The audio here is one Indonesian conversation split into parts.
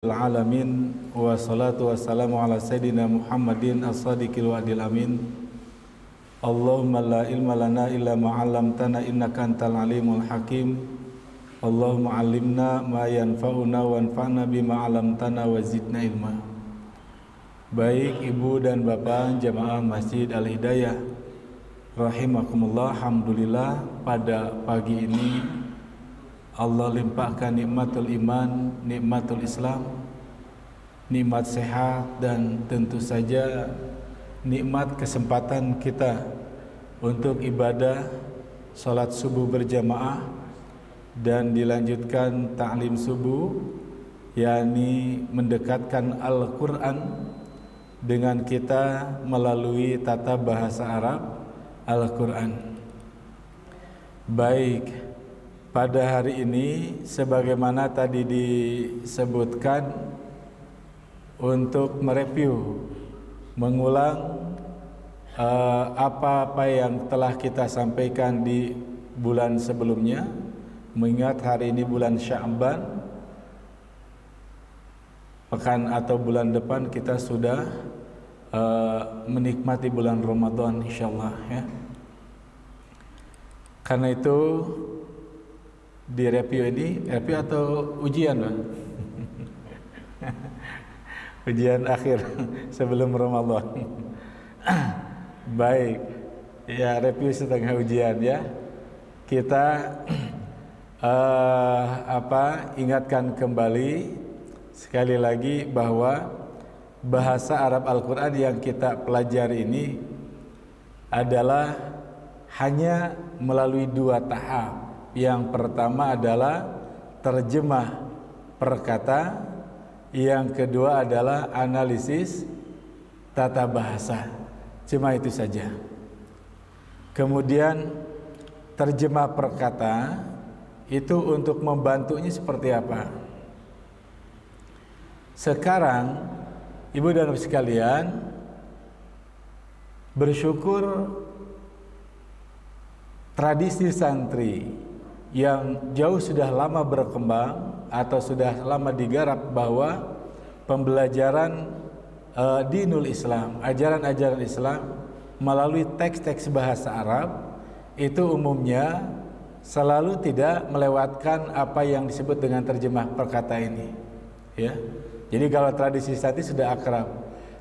Alamin wassalatu wassalamu ala sayyidina Muhammadin as-sadiqil wa'dil amin. Allahumma la ilma lana illa ma 'allamtana innaka antal alimul hakim. Allahumma 'allimna ma yanfa'una wanfa'na bima 'allamtana wa zidna ilma. Baik ibu dan bapak jamaah Masjid Al-Hidayah rahimakumullah, alhamdulillah pada pagi ini Allah limpahkan nikmatul iman, nikmatul Islam, nikmat sehat, dan tentu saja nikmat kesempatan kita untuk ibadah salat subuh berjamaah dan dilanjutkan ta'lim subuh, yakni mendekatkan Al-Quran dengan kita melalui tata bahasa Arab Al-Quran. Baik, pada hari ini sebagaimana tadi disebutkan, untuk mereview, mengulang apa-apa yang telah kita sampaikan di bulan sebelumnya, mengingat hari ini bulan Sya'ban, pekan atau bulan depan kita sudah menikmati bulan Ramadan insyaallah ya. Karena itu di review ini, review atau ujian Bang? Ujian akhir sebelum Ramadan. Baik, ya review setengah ujian ya. Kita ingatkan kembali sekali lagi bahwa bahasa Arab Al-Quran yang kita pelajari ini adalah hanya melalui dua tahap. Yang pertama adalah terjemah perkata, yang kedua adalah analisis tata bahasa. Cuma itu saja. Kemudian terjemah perkata itu untuk membantunya seperti apa? Sekarang ibu dan bapak sekalian, bersyukur tradisi santri yang jauh sudah lama berkembang atau sudah lama digarap bahwa pembelajaran dinul Islam, ajaran-ajaran Islam melalui teks-teks bahasa Arab itu umumnya selalu tidak melewatkan apa yang disebut dengan terjemah perkata ini ya. Jadi kalau tradisi tadi sudah akrab,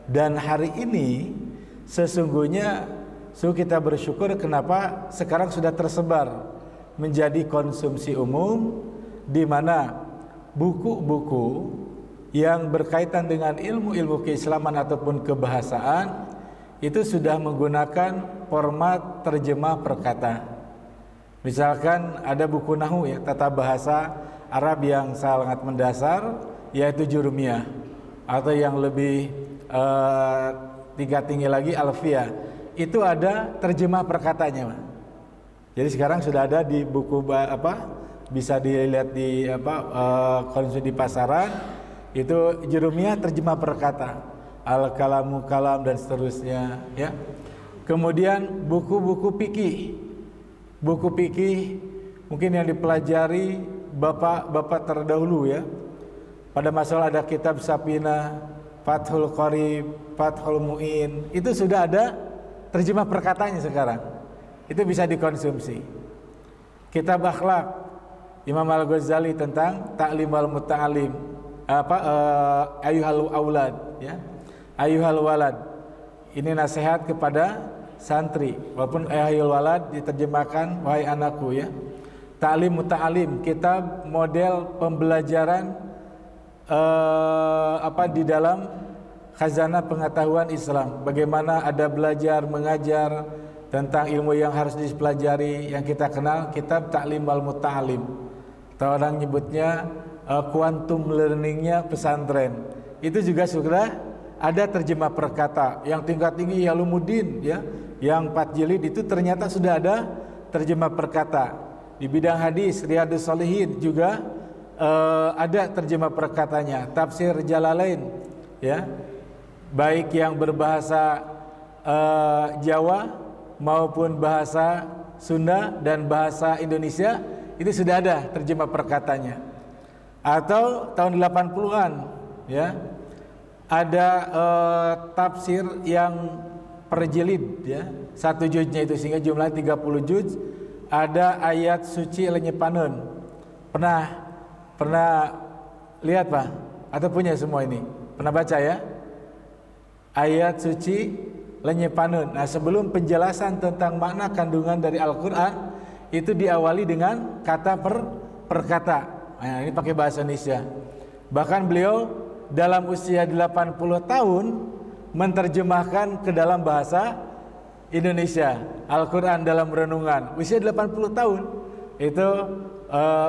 dan hari ini sesungguhnya kita bersyukur kenapa sekarang sudah tersebar menjadi konsumsi umum, di mana buku-buku yang berkaitan dengan ilmu-ilmu keislaman ataupun kebahasaan itu sudah menggunakan format terjemah perkata. Misalkan ada buku nahwu ya, tata bahasa Arab yang sangat mendasar, yaitu Jurumiyah, atau yang lebih tinggi lagi Alfiyah, itu ada terjemah perkatanya. Jadi sekarang sudah ada di buku bisa dilihat di konsumsi di pasaran, itu Jurumiyah terjemah perkata, Al-Kalamu Kalam dan seterusnya ya. Kemudian buku-buku fikih mungkin yang dipelajari bapak-bapak terdahulu ya. Pada masalah ada kitab Sapina, Fathul Qarib, Fathul Mu'in, itu sudah ada terjemah perkatanya sekarang. Itu bisa dikonsumsi. Kitab akhlak Imam Al-Ghazali tentang ta'lim wal muta'alim, ayyuhal aulad ya, ayyuhal walad, ini nasihat kepada santri, walaupun ayyuhal walad diterjemahkan wahai anakku ya. Ta'lim muta'alim, kitab model pembelajaran di dalam khazanah pengetahuan Islam, bagaimana ada belajar mengajar tentang ilmu yang harus dipelajari, yang kita kenal kitab Ta'lim wal Muta'alim, atau orang nyebutnya quantum learningnya pesantren. Itu juga sudah ada terjemah perkata. Yang tingkat tinggi Yalumuddin ya, yang 4 jilid itu ternyata sudah ada terjemah perkata. Di bidang hadis Riyadhus Shalihin juga ada terjemah perkatanya. Tafsir Jalalain ya, baik yang berbahasa Jawa maupun bahasa Sunda dan bahasa Indonesia, itu sudah ada terjemah perkatanya. Atau tahun 80-an ya. Ada tafsir yang per jilid, ya. Satu juznya itu sehingga jumlah 30 juz. Ada ayat suci lenyepaneun. Pernah lihat Pak? Atau punya semua ini? Pernah baca ya? Ayat suci lenyepaneun. Nah, sebelum penjelasan tentang makna kandungan dari Al-Qur'an itu diawali dengan kata per kata. Nah, ini pakai bahasa Indonesia. Bahkan beliau dalam usia 80 tahun menerjemahkan ke dalam bahasa Indonesia Al-Quran dalam renungan. Usia 80 tahun itu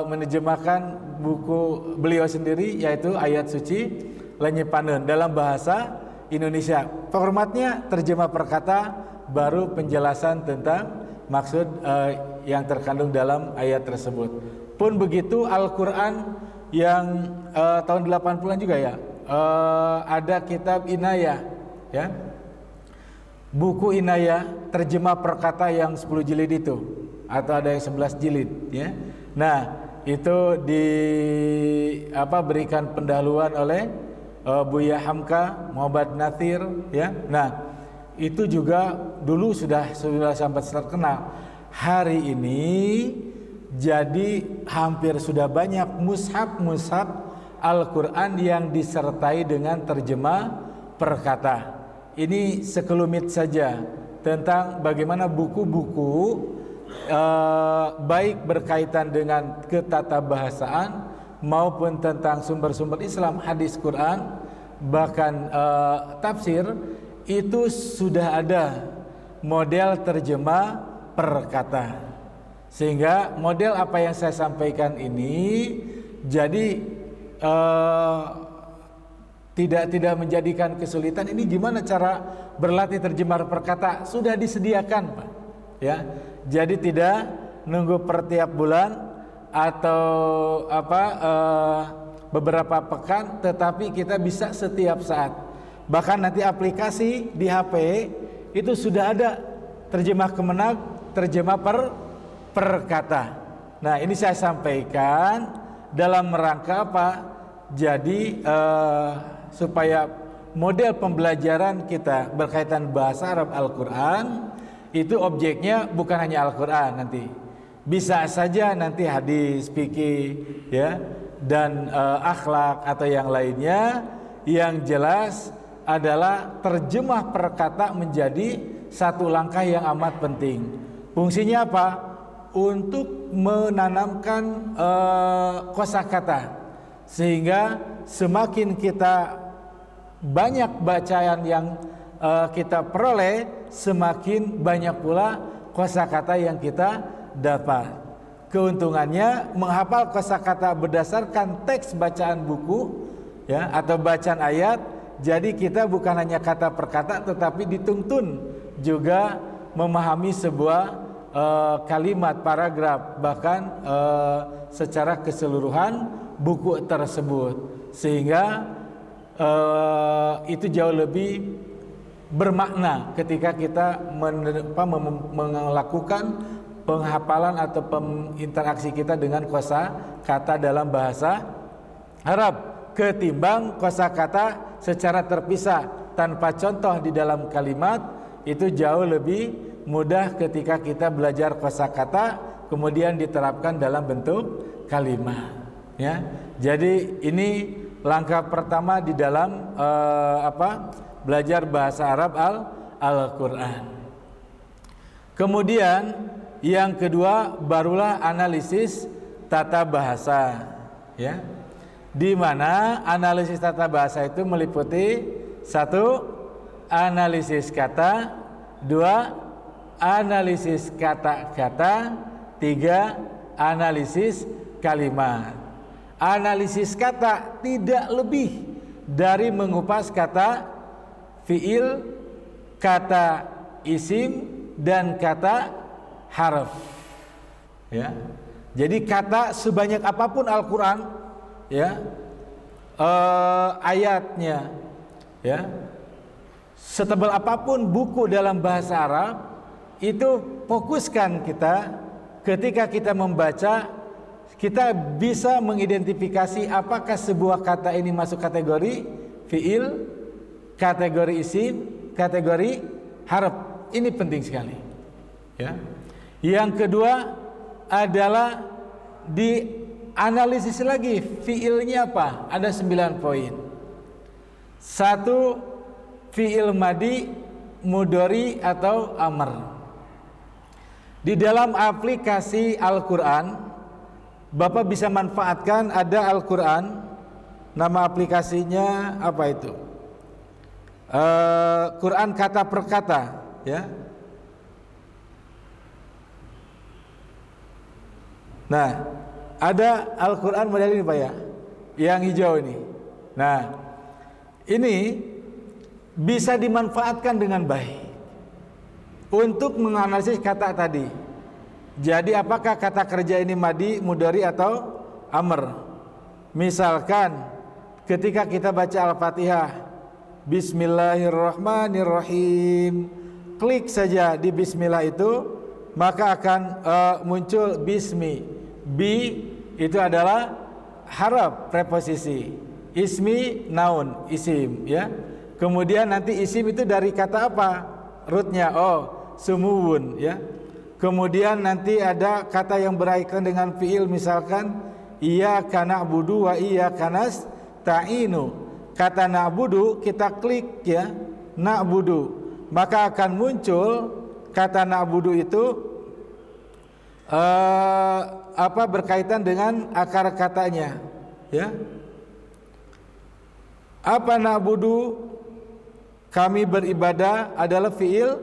menerjemahkan buku beliau sendiri, yaitu ayat suci lenyepaneun dalam bahasa Indonesia. Formatnya terjemah perkata, baru penjelasan tentang maksud yang terkandung dalam ayat tersebut. Pun begitu Al-Quran yang tahun 80-an juga ya, ada kitab Inayah, ya, buku Inayah terjemah perkata yang 10 jilid itu, atau ada yang 11 jilid, ya. Nah, itu berikan pendahuluan oleh Buya Hamka, Muhammad Nathir, ya. Nah, itu juga dulu sudah sampai terkenal. Hari ini jadi hampir sudah banyak mushaf Al-Quran yang disertai dengan terjemah perkata. Ini sekelumit saja tentang bagaimana buku-buku baik berkaitan dengan ketatabahasaan maupun tentang sumber-sumber Islam, hadis Quran, bahkan tafsir, itu sudah ada model terjemah perkata. Sehingga model apa yang saya sampaikan ini jadi tidak menjadikan kesulitan. Ini gimana cara berlatih terjemah perkata, sudah disediakan Pak, ya. Jadi tidak nunggu per tiap bulan atau beberapa pekan, tetapi kita bisa setiap saat. Bahkan nanti aplikasi di HP itu sudah ada terjemah kemenang, terjemah perkata. Nah, ini saya sampaikan dalam rangka apa? Jadi supaya model pembelajaran kita berkaitan bahasa Arab Al-Quran itu objeknya bukan hanya Al-Quran, nanti bisa saja nanti hadis, fikih, ya, dan akhlak atau yang lainnya. Yang jelas adalah terjemah perkata menjadi satu langkah yang amat penting. Fungsinya apa? Untuk menanamkan kosakata, sehingga semakin kita banyak bacaan yang kita peroleh, semakin banyak pula kosakata yang kita dapat. Keuntungannya menghafal kosakata berdasarkan teks bacaan buku, ya, atau bacaan ayat. Jadi kita bukan hanya kata per kata, tetapi dituntun juga memahami sebuah kalimat, paragraf, bahkan secara keseluruhan buku tersebut, sehingga itu jauh lebih bermakna ketika kita melakukan penghafalan atau interaksi kita dengan kosakata dalam bahasa Arab, ketimbang kosakata secara terpisah tanpa contoh di dalam kalimat. Itu jauh lebih mudah ketika kita belajar kosakata kemudian diterapkan dalam bentuk kalimat, ya. Jadi ini langkah pertama di dalam belajar bahasa Arab Al-Quran. Kemudian yang kedua barulah analisis tata bahasa, ya. Di mana analisis tata bahasa itu meliputi: satu, analisis kata; dua, analisis kata-kata; tiga, analisis kalimat. Analisis kata tidak lebih dari mengupas kata fiil, kata isim, dan kata harf, ya. Jadi kata sebanyak apapun Al-Quran, ya, ayatnya, ya, setebal apapun buku dalam bahasa Arab, itu fokuskan kita ketika kita membaca kita bisa mengidentifikasi apakah sebuah kata ini masuk kategori fiil, kategori isim, kategori harf. Ini penting sekali. Ya. Yang kedua adalah dianalisis lagi fiilnya apa. Ada 9 poin. 1. Fiil madi, mudhari atau amr. Di dalam aplikasi Al-Quran, Bapak bisa manfaatkan, ada Al-Quran, nama aplikasinya apa itu? Quran kata per kata, ya. Nah, ada Al-Quran model ini Pak ya, yang hijau ini. Nah, ini bisa dimanfaatkan dengan baik untuk menganalisis kata tadi. Jadi apakah kata kerja ini madi, mudhari atau amr? Misalkan ketika kita baca Al-Fatihah, Bismillahirrahmanirrahim, klik saja di Bismillah itu, maka akan muncul bismi. Bi itu adalah haraf preposisi, ismi naun, isim, ya. Kemudian nanti isim itu dari kata apa? Rootnya, sumuwun, ya. Kemudian nanti ada kata yang berkaitan dengan fiil, misalkan iyyaka na'budu wa iyyaka nasta'inu. Kata na'budu kita klik, ya, na'budu, maka akan muncul kata na'budu itu berkaitan dengan akar katanya, ya. Apa na'budu? Kami beribadah adalah fiil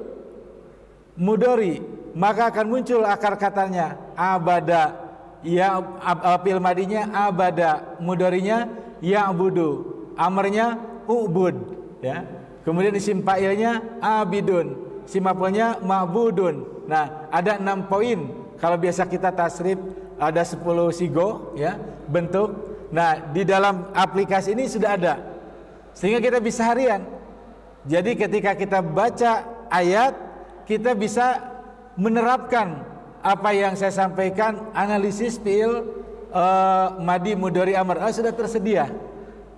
mudhari, maka akan muncul akar katanya abada, ya, fiil madinya abada, mudharinya ya'budu, amrnya ubud, ya. Kemudian isim fa'ilnya abidun, isim maf'ulnya ma'budun. Nah, ada 6 poin. Kalau biasa kita tasrif ada 10 sigo, ya, bentuk. Nah, di dalam aplikasi ini sudah ada, sehingga kita bisa harian. Jadi ketika kita baca ayat, kita bisa menerapkan apa yang saya sampaikan, analisis fiil madi, mudhari, amr. Sudah tersedia.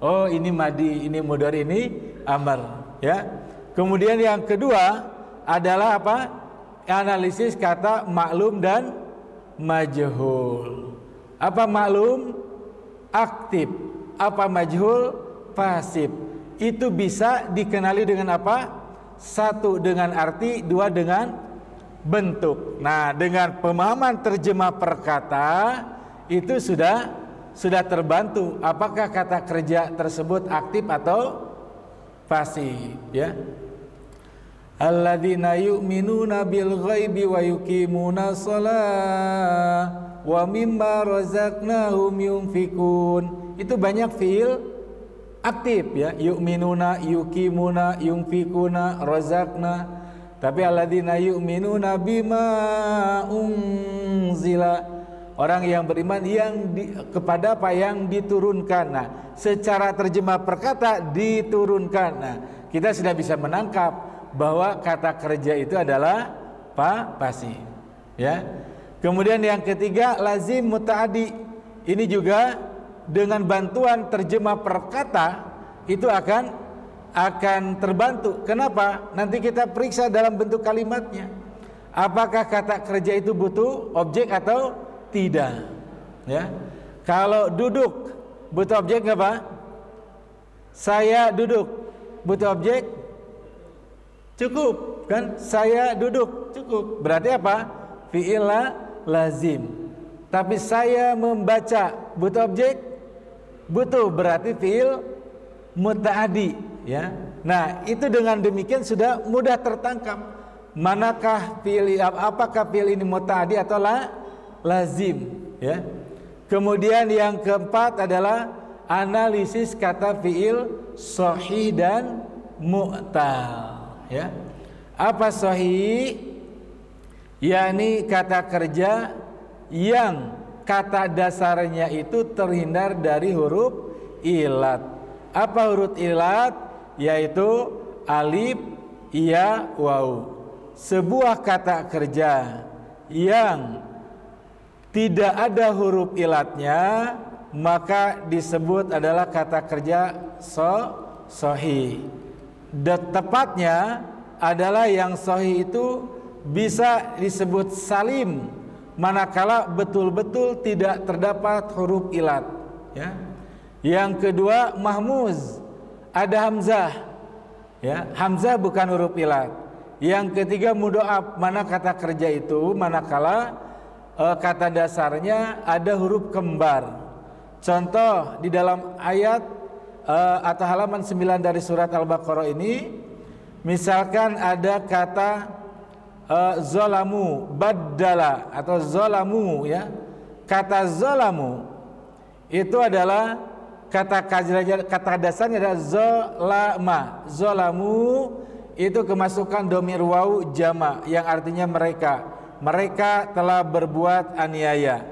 Oh, ini madi, ini mudhari, ini amr, ya. Kemudian yang kedua adalah apa? Analisis kata maklum dan majhul. Apa maklum? Aktif. Apa majhul? Pasif. Itu bisa dikenali dengan apa? 1 dengan arti, 2 dengan bentuk. Nah, dengan pemahaman terjemah perkata itu sudah terbantu apakah kata kerja tersebut aktif atau pasif, ya. Alladzina yu'minuna bil ghaibi wa yuqimuna shalah wa mimma razaqnahum yunfikun. Itu banyak fiil aktif, ya. Yu'minuna, yuqimuna, yunfikuna, razaqna. Tapi alladzina yu'minuna bima unzila, orang yang beriman kepada apa yang diturunkan. Nah, secara terjemah perkata diturunkan. Nah, kita sudah bisa menangkap bahwa kata kerja itu adalah pasif, ya. Kemudian yang ketiga lazim muta'addi. Ini juga dengan bantuan terjemah perkata itu akan terbantu. Kenapa? Nanti kita periksa dalam bentuk kalimatnya. Apakah kata kerja itu butuh objek atau tidak, ya. Kalau duduk butuh objek nggak Pak? Saya duduk butuh objek? Cukup kan? Saya duduk cukup. Berarti apa? Fi'il lazim. Tapi saya membaca butuh objek? Butuh. Berarti fi'il muta'addi, ya. Nah, itu dengan demikian sudah mudah tertangkap. Apakah fi'il ini muta'addi atau lazim, ya. Kemudian yang keempat adalah analisis kata fi'il sahih dan mu'tal, ya. Apa sahih? yakni kata kerja yang kata dasarnya itu terhindar dari huruf ilat. Apa huruf ilat? Yaitu alif, ya, waw. Sebuah kata kerja yang tidak ada huruf ilatnya, maka disebut adalah kata kerja sahih. Tepatnya adalah yang sahih itu bisa disebut salim manakala betul-betul tidak terdapat huruf ilat, ya. Yang kedua mahmuz, ada hamzah, ya. Hamzah bukan huruf ilat. Yang ketiga mudhoaf, mana kata kerja itu manakala kata dasarnya ada huruf kembar. Contoh di dalam ayat atau halaman 9 dari surat Al-Baqarah ini, misalkan ada kata zolamu, baddala atau zolamu, ya. Kata zolamu itu adalah kata dasarnya adalah zolama. Zolamu itu kemasukan domir wawu jama yang artinya mereka telah berbuat aniaya.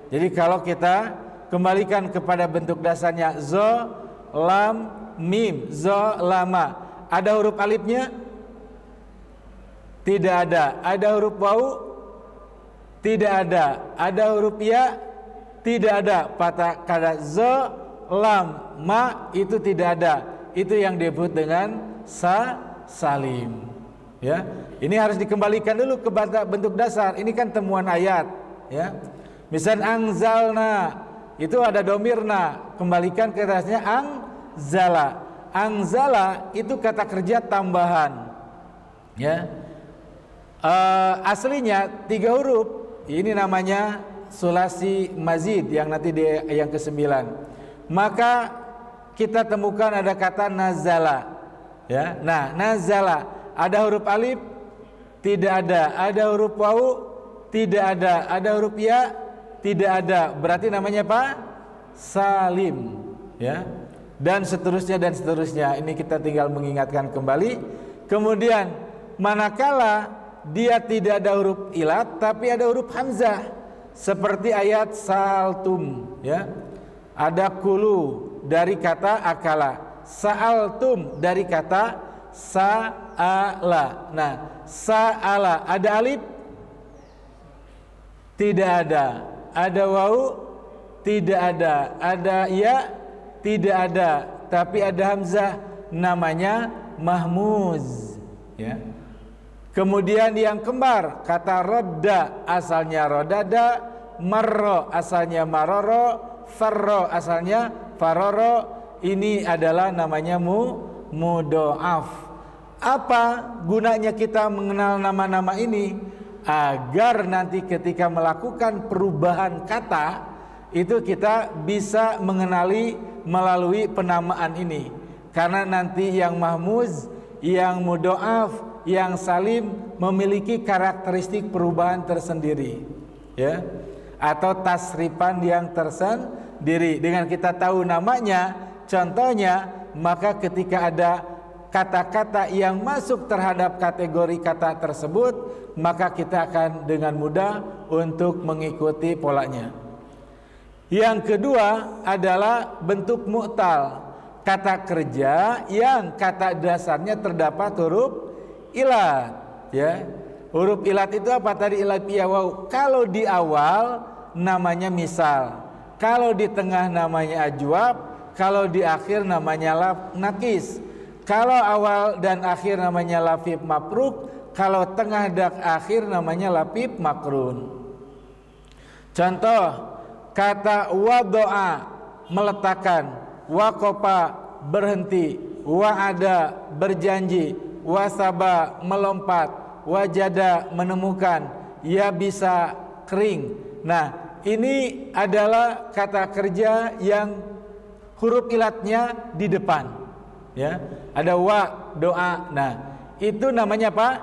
Jadi kalau kita kembalikan kepada bentuk dasarnya zo, lam, mim, zolama, ada huruf alifnya? Tidak ada. Ada huruf wawu? Tidak ada. Ada huruf ya? Tidak ada. Pada kata zo, lam, ma itu tidak ada. Itu yang disebut dengan salim. Ya, ini harus dikembalikan dulu ke bentuk dasar. Ini kan temuan ayat, ya. Misal angzalna, itu ada domirna, kembalikan ke atasnya angzala. Angzala itu kata kerja tambahan, ya. Aslinya 3 huruf. Ini namanya sulasi mazid yang nanti yang ke-9. Maka kita temukan ada kata nazala, ya. Nah, nazala ada huruf alif? Tidak ada. Ada huruf wawu? Tidak ada. Ada huruf ya? Tidak ada. Berarti namanya apa? Salim, ya. Dan seterusnya dan seterusnya. Ini kita tinggal mengingatkan kembali. Kemudian manakala dia tidak ada huruf ilat tapi ada huruf hamzah, seperti ayat saltum, ya. Ada kulu dari kata akala, sa'altum dari kata sa'ala. Nah, sa'ala ada alif? Tidak ada. Ada wawu? Tidak ada. Ada ya? Tidak ada. Tapi ada hamzah, namanya mahmuz, ya. Kemudian yang kembar, kata rodda asalnya rodada, marro asalnya maroro, farro asalnya faroro. Ini adalah namanya mudhoaf. Apa gunanya kita mengenal nama-nama ini? Agar nanti ketika melakukan perubahan kata itu kita bisa mengenali melalui penamaan ini. Karena nanti yang mahmuz, yang mudhoaf, yang salim memiliki karakteristik perubahan tersendiri, ya, atau tasrifan yang tersendiri. Dengan kita tahu namanya, contohnya, maka ketika ada kata-kata yang masuk terhadap kategori kata tersebut, maka kita akan dengan mudah untuk mengikuti polanya. Yang kedua adalah bentuk mu'tal, kata kerja yang kata dasarnya terdapat huruf ilat, ya. Huruf ilat itu apa tadi? Ilat ya waw. Kalau di awal namanya misal, kalau di tengah namanya ajwab, kalau di akhir namanya nakis. Kalau awal dan akhir namanya lafif mapruk, kalau tengah dan akhir namanya lafif makrun. Contoh kata wadoa meletakkan, waqafa berhenti, wa'ada berjanji, wasaba melompat, wajada menemukan, ya bisa kering. Nah, ini adalah kata kerja yang huruf ilatnya di depan, ya. Ada wa, doa. Nah, itu namanya apa?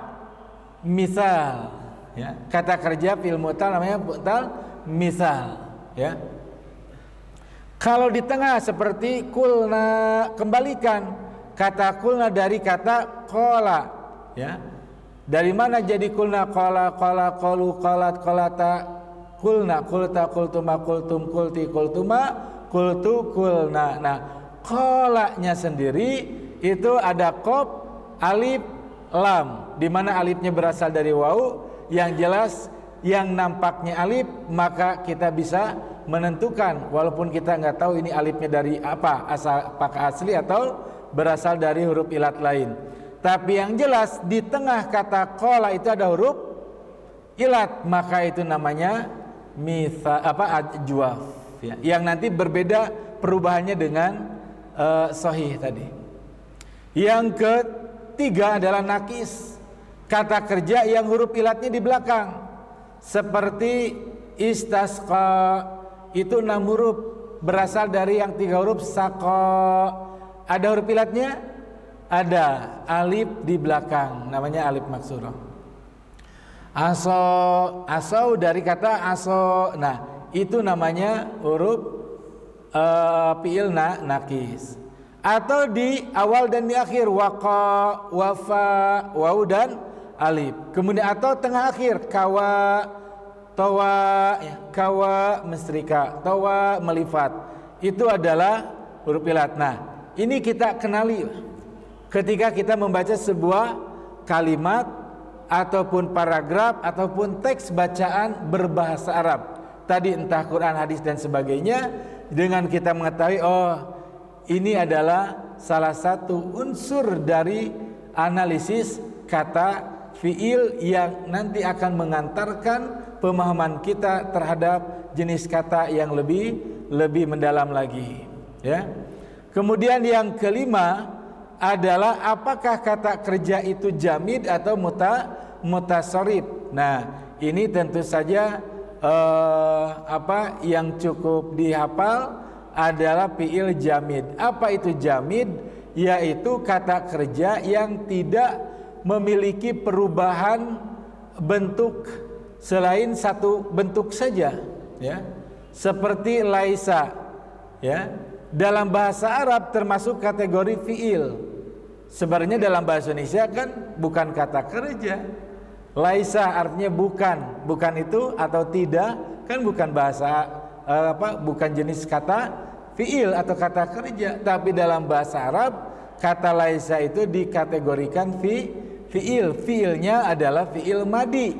Misal, ya. Kata kerja fil mu'tal namanya mu'tal misal, ya. Kalau di tengah seperti kulna, kembalikan kata kulna dari kata kola, ya. Dari mana jadi kulna? Kola, kola, kolu, kolat, kolata, kulna, kulta, kultuma, kultum, kulti, kultuma, kultu, kulna. Nah, kolanya sendiri itu ada qaf, alif, lam. Di mana alifnya berasal dari wawu, yang jelas yang nampaknya alif, maka kita bisa menentukan walaupun kita nggak tahu ini alifnya dari apa, apakah asli atau berasal dari huruf ilat lain. Tapi yang jelas di tengah kata qala itu ada huruf ilat, maka itu namanya ajwaf, ya, yang nanti berbeda perubahannya dengan sahih tadi. Yang ketiga adalah nakis, kata kerja yang huruf ilatnya di belakang, seperti istasqa, itu 6 huruf, berasal dari yang 3 huruf saqa. Ada huruf ilatnya? Ada, alif di belakang, namanya alif maksurah. Aso dari kata aso, nah itu namanya huruf fi'il nakis. Atau di awal dan di akhir, waqa, wafa, waw dan alif. Kemudian atau tengah akhir, kawa, tawa, ya, kawa mestrika, tawa melifat. Itu adalah huruf ilat. Nah, ini kita kenali ketika kita membaca sebuah kalimat ataupun paragraf ataupun teks bacaan berbahasa Arab. Tadi entah Quran, hadis dan sebagainya, dengan kita mengetahui oh ini adalah salah satu unsur dari analisis kata fi'il yang nanti akan mengantarkan pemahaman kita terhadap jenis kata yang lebih mendalam lagi, ya. Kemudian yang kelima adalah apakah kata kerja itu jamid atau mutasarrif. Nah, ini tentu saja yang cukup dihafal adalah fi'il jamid. Apa itu jamid? Yaitu kata kerja yang tidak memiliki perubahan bentuk selain satu bentuk saja, ya. Seperti laisa, ya. Dalam bahasa Arab termasuk kategori fi'il. Sebenarnya dalam bahasa Indonesia kan bukan kata kerja. Laisa artinya bukan itu atau tidak, kan bukan bahasa bukan jenis kata fi'il atau kata kerja. Tapi dalam bahasa Arab kata laisa itu dikategorikan fi'il. Fi'ilnya adalah fi'il madi,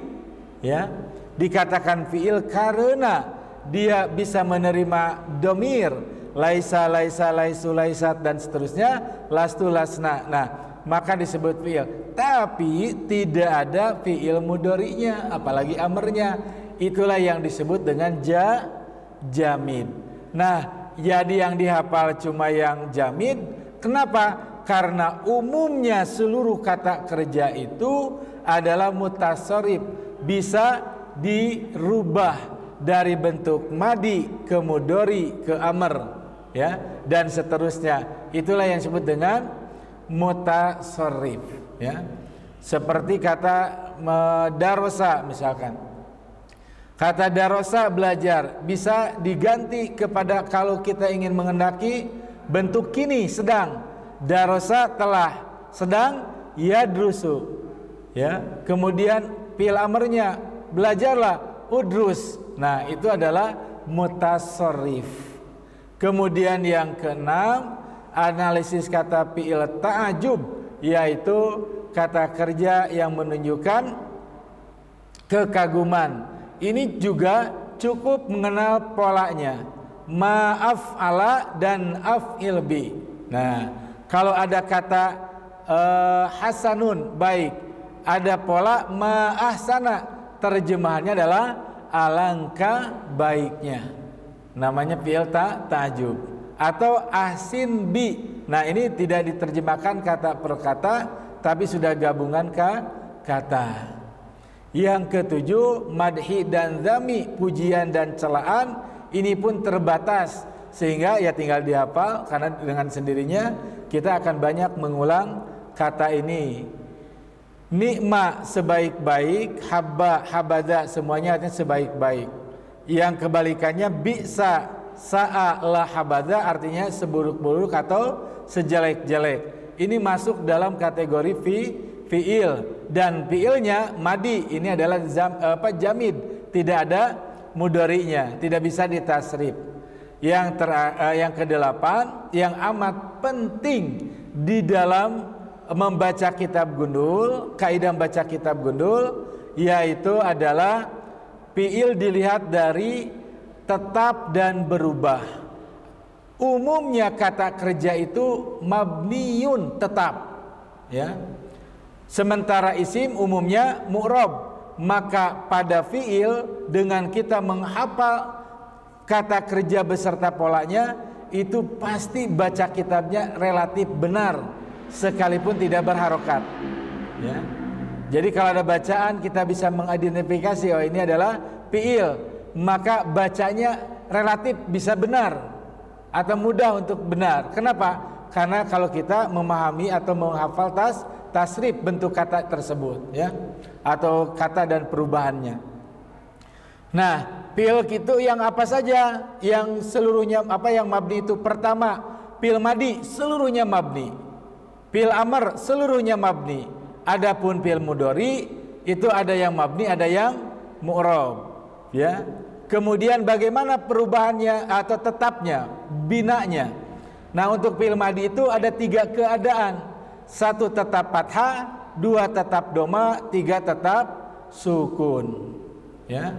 ya. Dikatakan fi'il karena dia bisa menerima domir, laisa, laisu, laisat dan seterusnya, lastu, lasna. Nah, maka disebut fi'il. Tapi tidak ada fi'il mudhari'nya, apalagi amrnya. Itulah yang disebut dengan jamid. Nah, jadi yang dihafal cuma yang jamid. Kenapa? Karena umumnya seluruh kata kerja itu adalah mutasarrif, bisa dirubah dari bentuk madi ke mudhari ke amr, ya, dan seterusnya. Itulah yang disebut dengan mutasarrif, ya. Seperti kata darosa misalkan. Kata darosa belajar bisa diganti kepada kalau kita ingin mengendaki bentuk kini sedang. Darosa telah, sedang yadrusu, ya. Kemudian fi'il amrnya belajarlah, udrus. Nah, itu adalah mutasarrif. Kemudian yang keenam, analisis kata fi'il ta'ajub, yaitu kata kerja yang menunjukkan kekaguman. Ini juga cukup mengenal polanya, ma'af'ala dan af'il bi. Nah, kalau ada kata hasanun, baik, ada pola ma'ahsana, terjemahannya adalah alangkah baiknya, namanya fi'il ta'ajub. Atau ahsin bi, nah ini tidak diterjemahkan kata per kata, tapi sudah gabungan kata. Yang ketujuh, madhi dan zami, pujian dan celaan, ini pun terbatas, sehingga ya tinggal dihafal, karena dengan sendirinya kita akan banyak mengulang kata ini. Nikma sebaik-baik, habba, habada, semuanya artinya sebaik-baik. Yang kebalikannya bi'sa, sa'a, la habada, artinya seburuk-buruk atau sejelek-jelek. Ini masuk dalam kategori fi'il, dan fi'ilnya madi, ini adalah jamid, tidak ada mudhari'nya, tidak bisa ditasrif. Yang kedelapan, yang amat penting di dalam membaca kitab gundul, kaidah membaca kitab gundul, yaitu adalah fiil dilihat dari tetap dan berubah. Umumnya kata kerja itu mabniun, tetap, ya. Sementara isim umumnya mu'rab. Maka pada fiil dengan kita menghafal kata kerja beserta polanya, itu pasti baca kitabnya relatif benar sekalipun tidak berharokat, ya. Jadi kalau ada bacaan kita bisa mengidentifikasi, oh ini adalah fiil, maka bacanya relatif bisa benar atau mudah untuk benar. Kenapa? Karena kalau kita memahami atau menghafal tasrif bentuk kata tersebut, ya, atau kata dan perubahannya. Nah, fiil itu yang apa saja? Yang seluruhnya apa yang mabni itu? Pertama, fiil madi seluruhnya mabni. Fiil amr seluruhnya mabni. Adapun fiil mudhari itu ada yang mabni, ada yang mu'rab, ya. Kemudian bagaimana perubahannya atau tetapnya, binanya. Nah, untuk fiil madi itu ada 3 keadaan. 1 tetap fathah, 2 tetap doma, 3 tetap sukun, ya.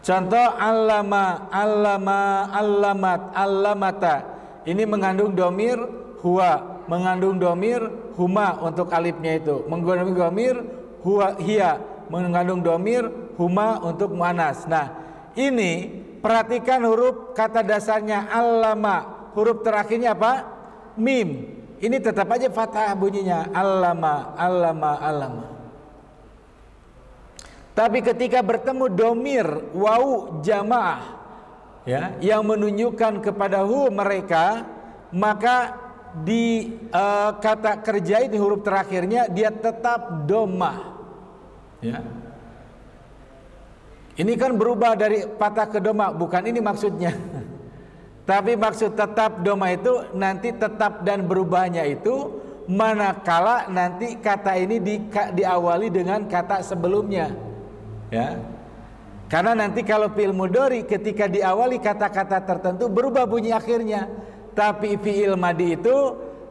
Contoh allama, allama, allamat, allamata. Ini mengandung domir huwa, mengandung domir huma untuk alifnya itu, mengandung domir huwa hiya, mengandung domir huma untuk muannas. Nah, ini perhatikan huruf kata dasarnya allama, huruf terakhirnya apa? Mim. Ini tetap aja fathah bunyinya, allama, allama, allama. Tapi ketika bertemu domir wau jamaah, ya, yang menunjukkan kepada mereka, maka di kata kerja ini huruf terakhirnya dia tetap domah, ya. Ini kan berubah dari fathah ke doma, bukan ini maksudnya. Tapi maksud tetap doma itu nanti tetap dan berubahnya itu manakala nanti kata ini diawali dengan kata sebelumnya, ya. Karena nanti kalau fi'il mudhari ketika diawali kata-kata tertentu berubah bunyi akhirnya. Tapi fi'il madi itu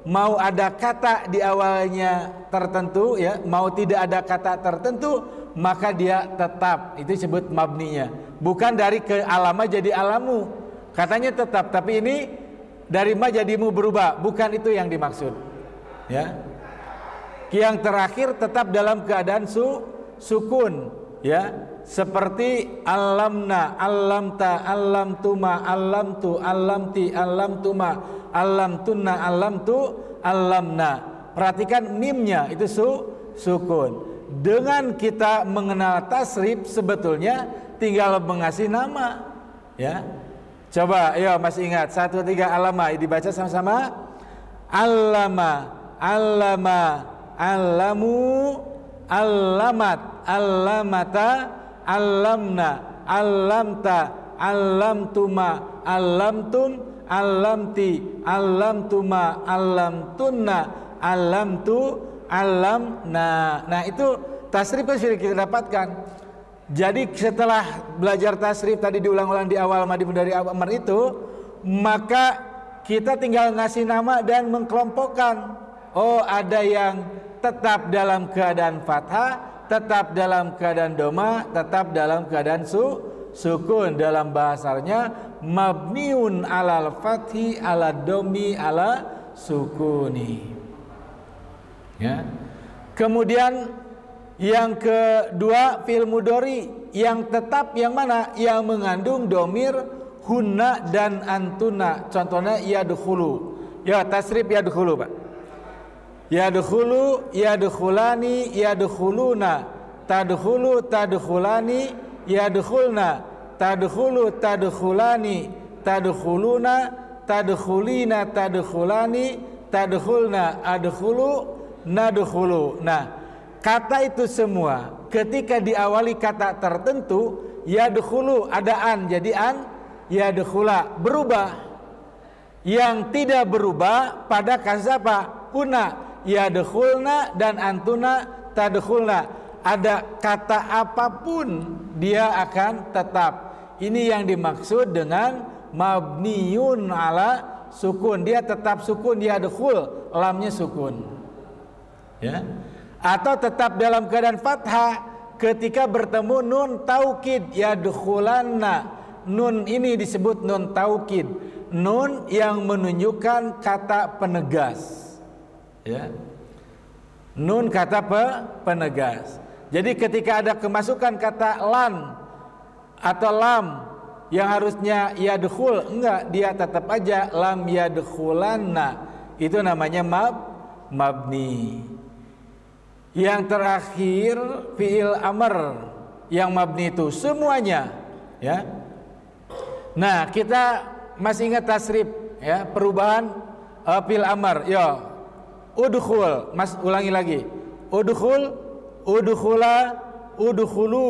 mau ada kata di awalnya tertentu, ya, mau tidak ada kata tertentu, maka dia tetap. Itu disebut mabninya. Bukan dari ke alama jadi alamu. Katanya tetap, tapi ini dari ma jadi mu berubah. Bukan itu yang dimaksud, ya. Yang terakhir tetap dalam keadaan sukun, ya. Seperti allamna, allamta, allamtuma, allamtu, allamti, allamtuma, allamtunna, allamtu, allamna. Perhatikan mimnya itu sukun. Dengan kita mengenal tasrif sebetulnya tinggal mengasih nama, ya. Coba, ayo masih ingat 1, 3 alama, dibaca sama-sama. Allama, allama, allamu, allamat, allamata, allamna, allamta, allamtuma, allamtum, allamti, allamtuma, allamtunna, allamtu, allamna. Nah, itu tasrif kan sudah kita dapatkan. Jadi setelah belajar tasrif tadi diulang-ulang di awal madi dari amr itu, maka kita tinggal ngasih nama dan mengkelompokkan. Oh, ada yang tetap dalam keadaan fathah, tetap dalam keadaan doma, tetap dalam keadaan sukun. Dalam bahasanya mabniun alal fathi ala domi ala sukuni, ya. Kemudian yang kedua fi'il mudhari yang tetap yang mana? Yang mengandung domir hunna dan antuna. Contohnya yadkhulu. Ya, tasrif yadkhulu, Pak. Yadkhulu, yadkhulani, yadkhuluna. Tadkhulu, tadkhulani, yadkhulna. Tadkhulu, tadkhulani, tadkhuluna, tadkhulina, tadkhulani, tadkhulna, adkhulu, nadkhulu. Nah, kata itu semua ketika diawali kata tertentu, yadkhulu ada an, jadi an, yadkhula berubah. Yang tidak berubah pada kasus apa? Huna, yadkhulna dan antuna tadkhulna. Ada kata apapun dia akan tetap. Ini yang dimaksud dengan mabniun ala sukun. Dia tetap sukun, yadkhul, lamnya sukun, ya. Atau tetap dalam keadaan fathah, ketika bertemu nun taukid yadkhulanna. Nun ini disebut nun taukid, nun yang menunjukkan kata penegas, ya. Nun kata penegas. Jadi ketika ada kemasukan kata lan atau lam yang harusnya yadkhul, enggak, dia tetap aja lam yadkhulanna. Itu namanya mabni. Yang terakhir fiil amr yang mabni itu semuanya, ya. Nah, kita masih ingat tasrif, ya, perubahan fiil amr. Yo, udkhul, Mas ulangi lagi. Udkhul, udkhula, udkhulu,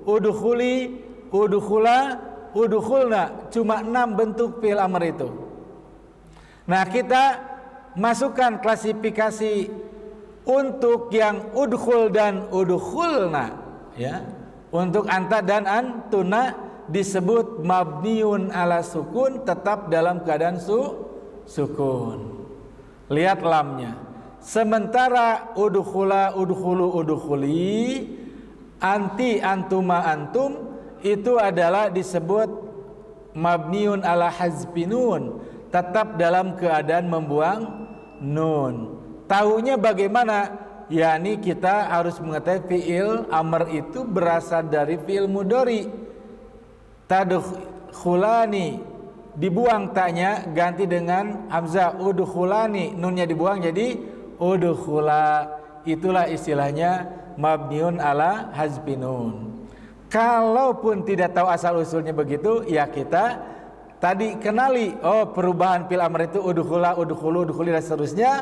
udkhuli, udkhula, udkhulna. Cuma 6 bentuk fiil amr itu. Nah, kita masukkan klasifikasi untuk yang udkhul dan udkhulna, ya. Untuk anta dan antuna disebut mabniun ala sukun, tetap dalam keadaan sukun. Lihat lamnya. Sementara udkhula, udkhulu, udkhuli, anti, antuma, antum itu adalah disebut mabniun ala hazfi nun, tetap dalam keadaan membuang nun. Tahunya bagaimana? Yani kita harus mengetahui fiil amr itu berasal dari fiil mudhari. Tadkhulani, dibuang taknya ganti dengan hamzah, udkhulani, nunnya dibuang jadi udkhula. Itulah istilahnya mabniun ala hazfi nun. Kalaupun tidak tahu asal usulnya begitu, ya kita tadi kenali, oh perubahan fiil amr itu udkhula, udkhulu, udkhuli dan seterusnya,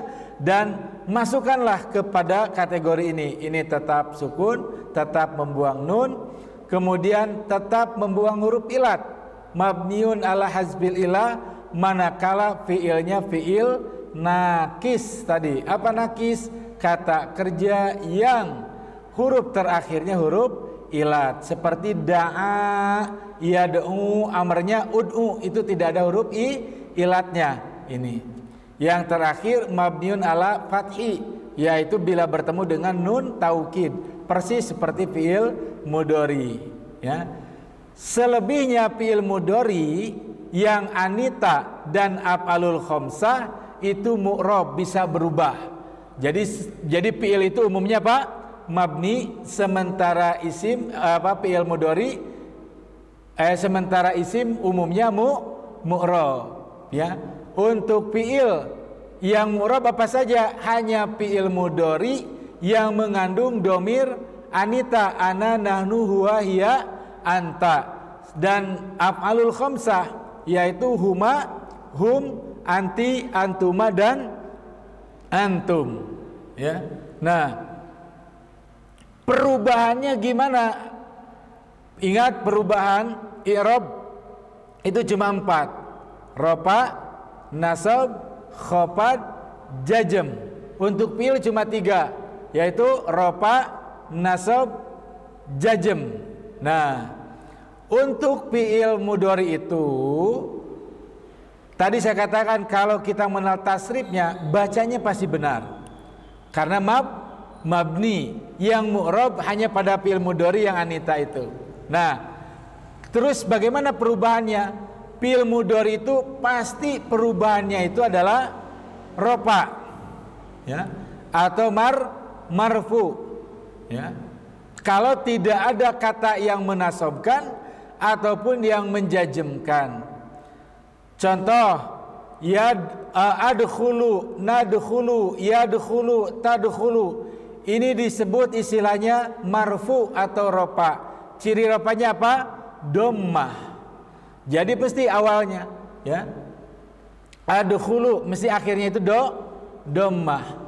dan masukkanlah kepada kategori ini. Ini tetap sukun, tetap membuang nun, kemudian tetap membuang huruf ilat, mabniun ala hazbil ilah, manakala fiilnya fiil nakis tadi. Apa nakis? Kata kerja yang huruf terakhirnya huruf ilat, seperti da'a, yad'u, amarnya ud'u, itu tidak ada huruf ilatnya. Ini yang terakhir mabniun ala fathi, yaitu bila bertemu dengan nun taukid, persis seperti fiil mudhari, ya. Selebihnya fiil mudhari yang anita dan af'alul khamsah itu mu'rab, bisa berubah. Jadi fiil itu umumnya apa? Mabni, sementara isim fiil mudhari sementara isim umumnya mu'rab, ya. Untuk fiil yang mu'rab apa saja? Hanya fiil mudhari yang mengandung domir anita, ana, nahnu, huwa, hiya, anta, dan af'alul khamsah yaitu huma, hum, anti, antuma, dan antum, ya. Nah, perubahannya gimana? Ingat, perubahan i'rab itu cuma 4: rofa, nasab, khafad, jazm. Untuk fiil cuma 3, yaitu rofa, nasab, jazm. Nah, untuk fiil mudhari itu tadi saya katakan kalau kita mengenal tasrifnya, bacanya pasti benar, karena mabni yang mu'rab hanya pada fiil mudhari yang anita itu. Nah, terus bagaimana perubahannya? Fiil mudhari itu pasti perubahannya itu adalah rofa, ya, atau marfu, ya. Kalau tidak ada kata yang menasabkan ataupun yang menjazmkan. Contoh, adkhulu, nadkhulu, yadkhulu, tadkhulu. Ini disebut istilahnya marfu atau rofa. Ciri rofanya apa? Dhammah. Jadi pasti awalnya, ya, adkhulu, mesti akhirnya itu dhammah.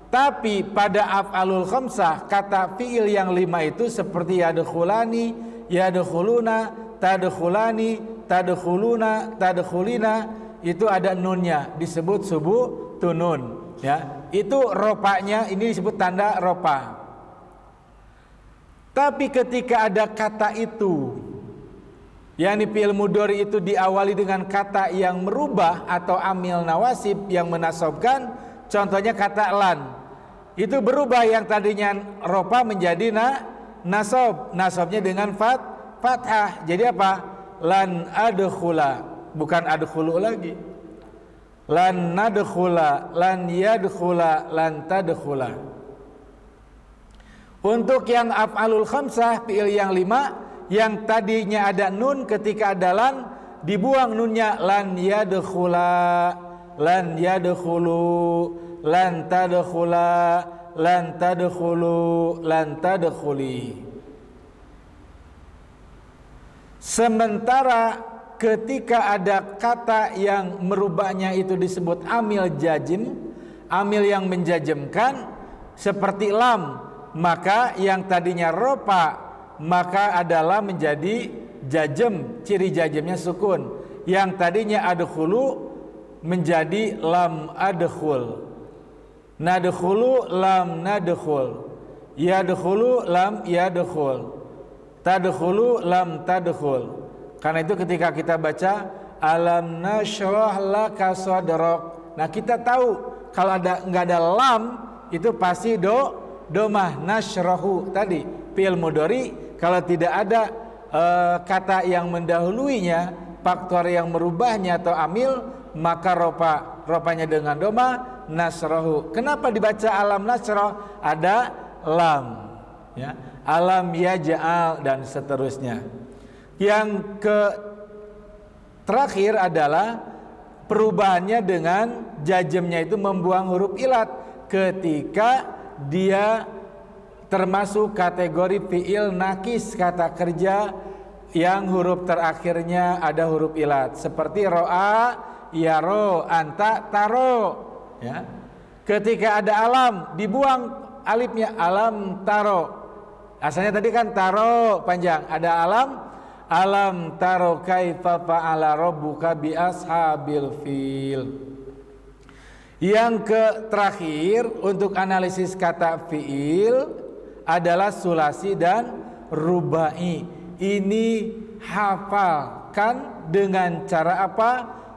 Tapi pada af'alul khamsah, kata fiil yang 5 itu seperti yadkhulani, yadkhuluna, tadkhulani, tadkhuluna, tadkhulina, itu ada nunnya, disebut subutunun, ya. Itu ropanya, ini disebut tanda ropa. Tapi ketika ada kata itu, yakni fiil mudhari itu diawali dengan kata yang merubah atau amil nawasib yang menasabkan, contohnya kata lan, itu berubah yang tadinya ropa menjadi nasabnya dengan fathah. Jadi apa? Lan adkhula, bukan adkhulu lagi. Lan nadkhula, lan yadkhula, lan tadkhula. Untuk yang af'alul khamsah, fi'il yang 5, yang tadinya ada nun, ketika ada lan dibuang nunnya. Lan yadkhula, lan yadkhulu, lan tadkhula, lan tadkhulu, lan tadkhuli. Sementara ketika ada kata yang merubahnya itu disebut amil jazim, amil yang menjajemkan, seperti lam, maka yang tadinya ropa maka adalah menjadi jazm, ciri jazmnya sukun. Yang tadinya adkhulu menjadi lam adkhul. Nadkhulu lam nadkhul. Yadkhulu lam yadkhul. Tadkhulu lam tadkhul. Karena itu ketika kita baca alam nashrah laka sadrak, nah kita tahu kalau nggak ada lam itu pasti domah. Nashrahu tadi fi'il mudhari, kalau tidak ada kata yang mendahuluinya, faktor yang merubahnya atau amil, maka ropanya dengan domah nasrahu. Kenapa dibaca alam nasrah? Ada lam, ya, alam yaj'al dan seterusnya. Yang terakhir adalah perubahannya dengan jazmnya itu membuang huruf ilat ketika dia termasuk kategori fi'il nakis, kata kerja yang huruf terakhirnya ada huruf ilat, seperti ro'a, yaro, anta, taro, ya. Ketika ada alam dibuang alifnya, alam taro. Asalnya tadi kan taro panjang, ada alam taro kaifa fa'ala rabbuka bi ashabil fil. Yang terakhir untuk analisis kata fi'il adalah sulasi dan rubai. Ini hafalkan dengan cara apa?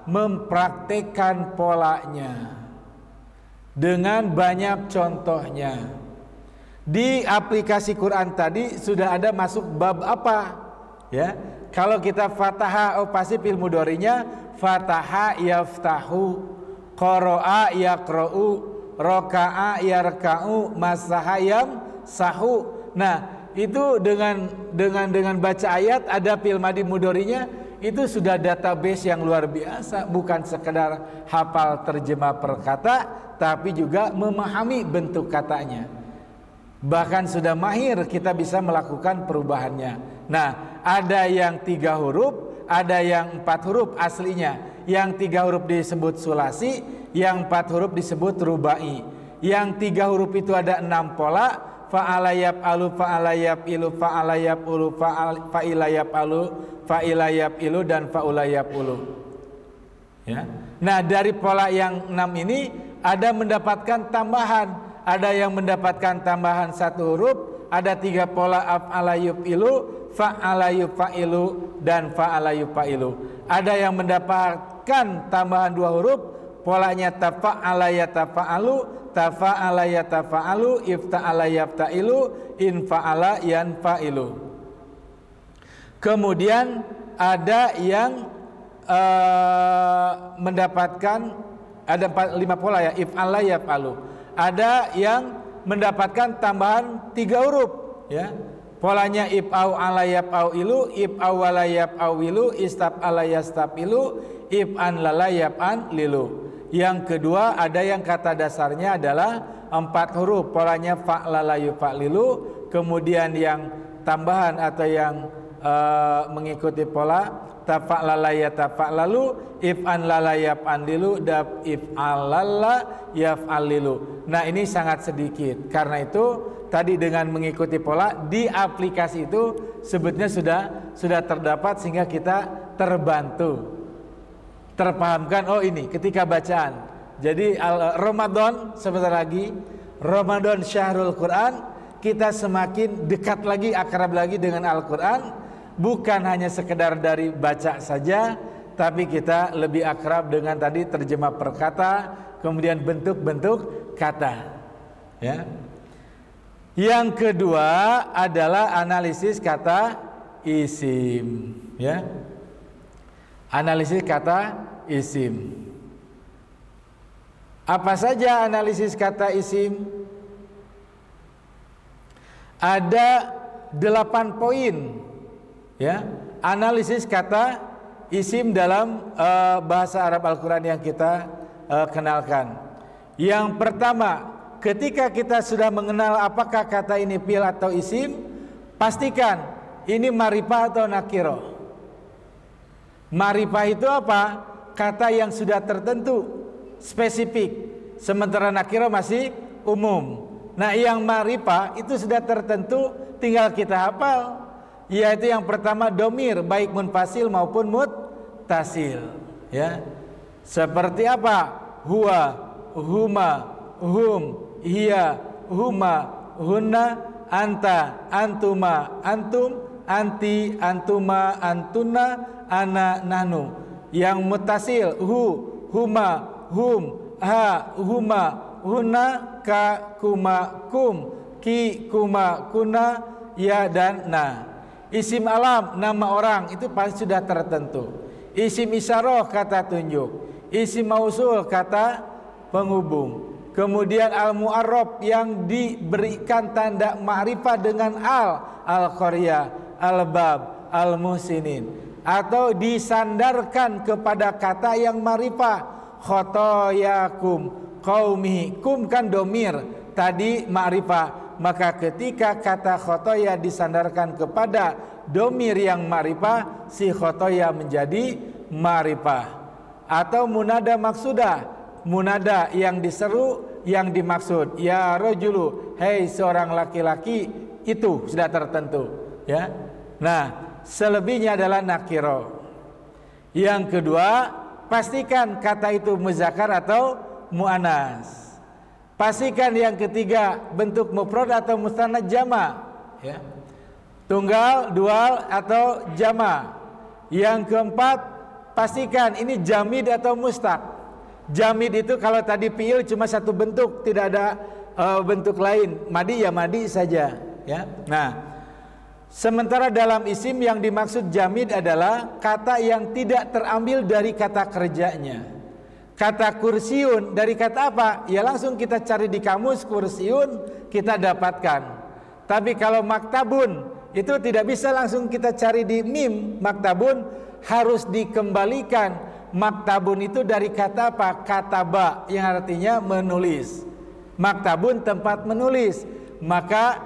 Mempraktekkan polanya dengan banyak contohnya. Di aplikasi Quran tadi sudah ada masuk bab apa? Ya, kalau kita fataha, pasti fi'il mudhari'nya fataha yaftahu, qara'a yaqra'u, raka'a yarka'u, masaha yamsahu. Nah, itu dengan baca ayat ada fi'il madhi mudhari'nya, itu sudah database yang luar biasa, bukan sekedar hafal terjemah per kata, tapi juga memahami bentuk katanya. Bahkan sudah mahir kita bisa melakukan perubahannya. Nah, ada yang 3 huruf, ada yang 4 huruf aslinya. Yang 3 huruf disebut sulasi, yang 4 huruf disebut rubai. Yang 3 huruf itu ada 6 pola: fa'ala yaf'alu, fa'ala yaf'ilu, fa'ala yaf'ulu, fa'ila yaf'alu, fa'ila yaf'ilu, dan fa'ula yaf'ulu. Ya. Nah, dari pola yang 6 ini ada mendapatkan tambahan. Ada yang mendapatkan tambahan 1 huruf, ada 3 pola: af'ala yuf'ilu, fa'ala yuf'ilu, dan fa'ala yuf'ilu. Ada yang mendapatkan tambahan 2 huruf, polanya tafa'ala yatafa'alu, tafa'ala yatafa'alu, ifta'ala yafta'ilu, infa'ala yanfa'ilu. Kemudian ada yang mendapatkan ada 5 pola, ya, if'ala yaf'alu. Ada yang mendapatkan tambahan 3 huruf, ya. Polanya if'au ala yaf'au ilu, if'au wala yaf'au ilu, istab ala yastab ilu, if'an lala yaf'an lilu. Yang kedua ada yang kata dasarnya adalah 4 huruf, polanya fa'lala yufa'lilu. Kemudian yang tambahan atau yang mengikuti pola tafa'lala yatafa'lalu, if'an lala yaf'an lilu, dab if'alala yaf'alilu. Nah, ini sangat sedikit. Karena itu tadi dengan mengikuti pola di aplikasi itu sebetulnya sudah terdapat, sehingga kita terbantu, terpahamkan. Oh, ini ketika bacaan. Jadi Ramadan sebentar lagi, Ramadan Syahrul Quran, kita semakin dekat lagi, akrab lagi dengan Al-Quran. Bukan hanya sekedar dari baca saja, tapi kita lebih akrab dengan tadi terjemah perkata, kemudian bentuk-bentuk kata, ya. Yang kedua adalah analisis kata isim, ya. Analisis kata isim. Apa saja analisis kata isim? Ada 8 poin, ya. Analisis kata isim dalam bahasa Arab Al-Quran yang kita kenalkan. Yang pertama, ketika kita sudah mengenal apakah kata ini fi'il atau isim, pastikan ini ma'rifah atau nakiro. Ma'rifah itu apa? Kata yang sudah tertentu, spesifik. Sementara nakiro masih umum. Nah, yang ma'rifah itu sudah tertentu, tinggal kita hafal. Yaitu yang pertama domir, baik munfasil maupun muttasil. Ya, seperti apa? Huwa, huma, hum, hiya, huma, hunna, anta, antuma, antum, anti, antuma, antuna, ana, nahnu. Yang muttasil hu, huma, hum, ha, huma, hunna, ka, kuma, kum, ki, kuma, kuna, ya, dan na. Isim alam, nama orang, itu pasti sudah tertentu. Isim isyarah, kata tunjuk. Isim mausul, kata penghubung. Kemudian al-mu'arrab yang diberikan tanda ma'rifah dengan al-qaryah, al-bab, al-muhsinin, atau disandarkan kepada kata yang ma'rifah. Khotoyakum, qaumi, kum kan domir, tadi ma'rifah. Maka ketika kata khotoya disandarkan kepada domir yang ma'rifah, si khotoya menjadi ma'rifah. Atau munada maksudah, munada yang diseru, yang dimaksud. Ya rojulu, hei seorang laki-laki, itu sudah tertentu, ya. Nah, selebihnya adalah nakiro. Yang kedua, pastikan kata itu muzakkar atau muannas. Pastikan yang ketiga bentuk mufrad atau mustanna jama, ya. Tunggal, dual atau jama. Yang keempat, pastikan ini jamid atau mustaq. Jamid itu kalau tadi fi'il cuma satu bentuk, tidak ada bentuk lain. Madi ya madi saja, ya. Nah, sementara dalam isim yang dimaksud jamid adalah kata yang tidak terambil dari kata kerjanya. Kata kursiun dari kata apa? Ya langsung kita cari di kamus kursiun, kita dapatkan. Tapi kalau maktabun itu tidak bisa langsung kita cari di mim. Maktabun harus dikembalikan. Maktabun itu dari kata apa? Kataba, yang artinya menulis. Maktabun tempat menulis. Maka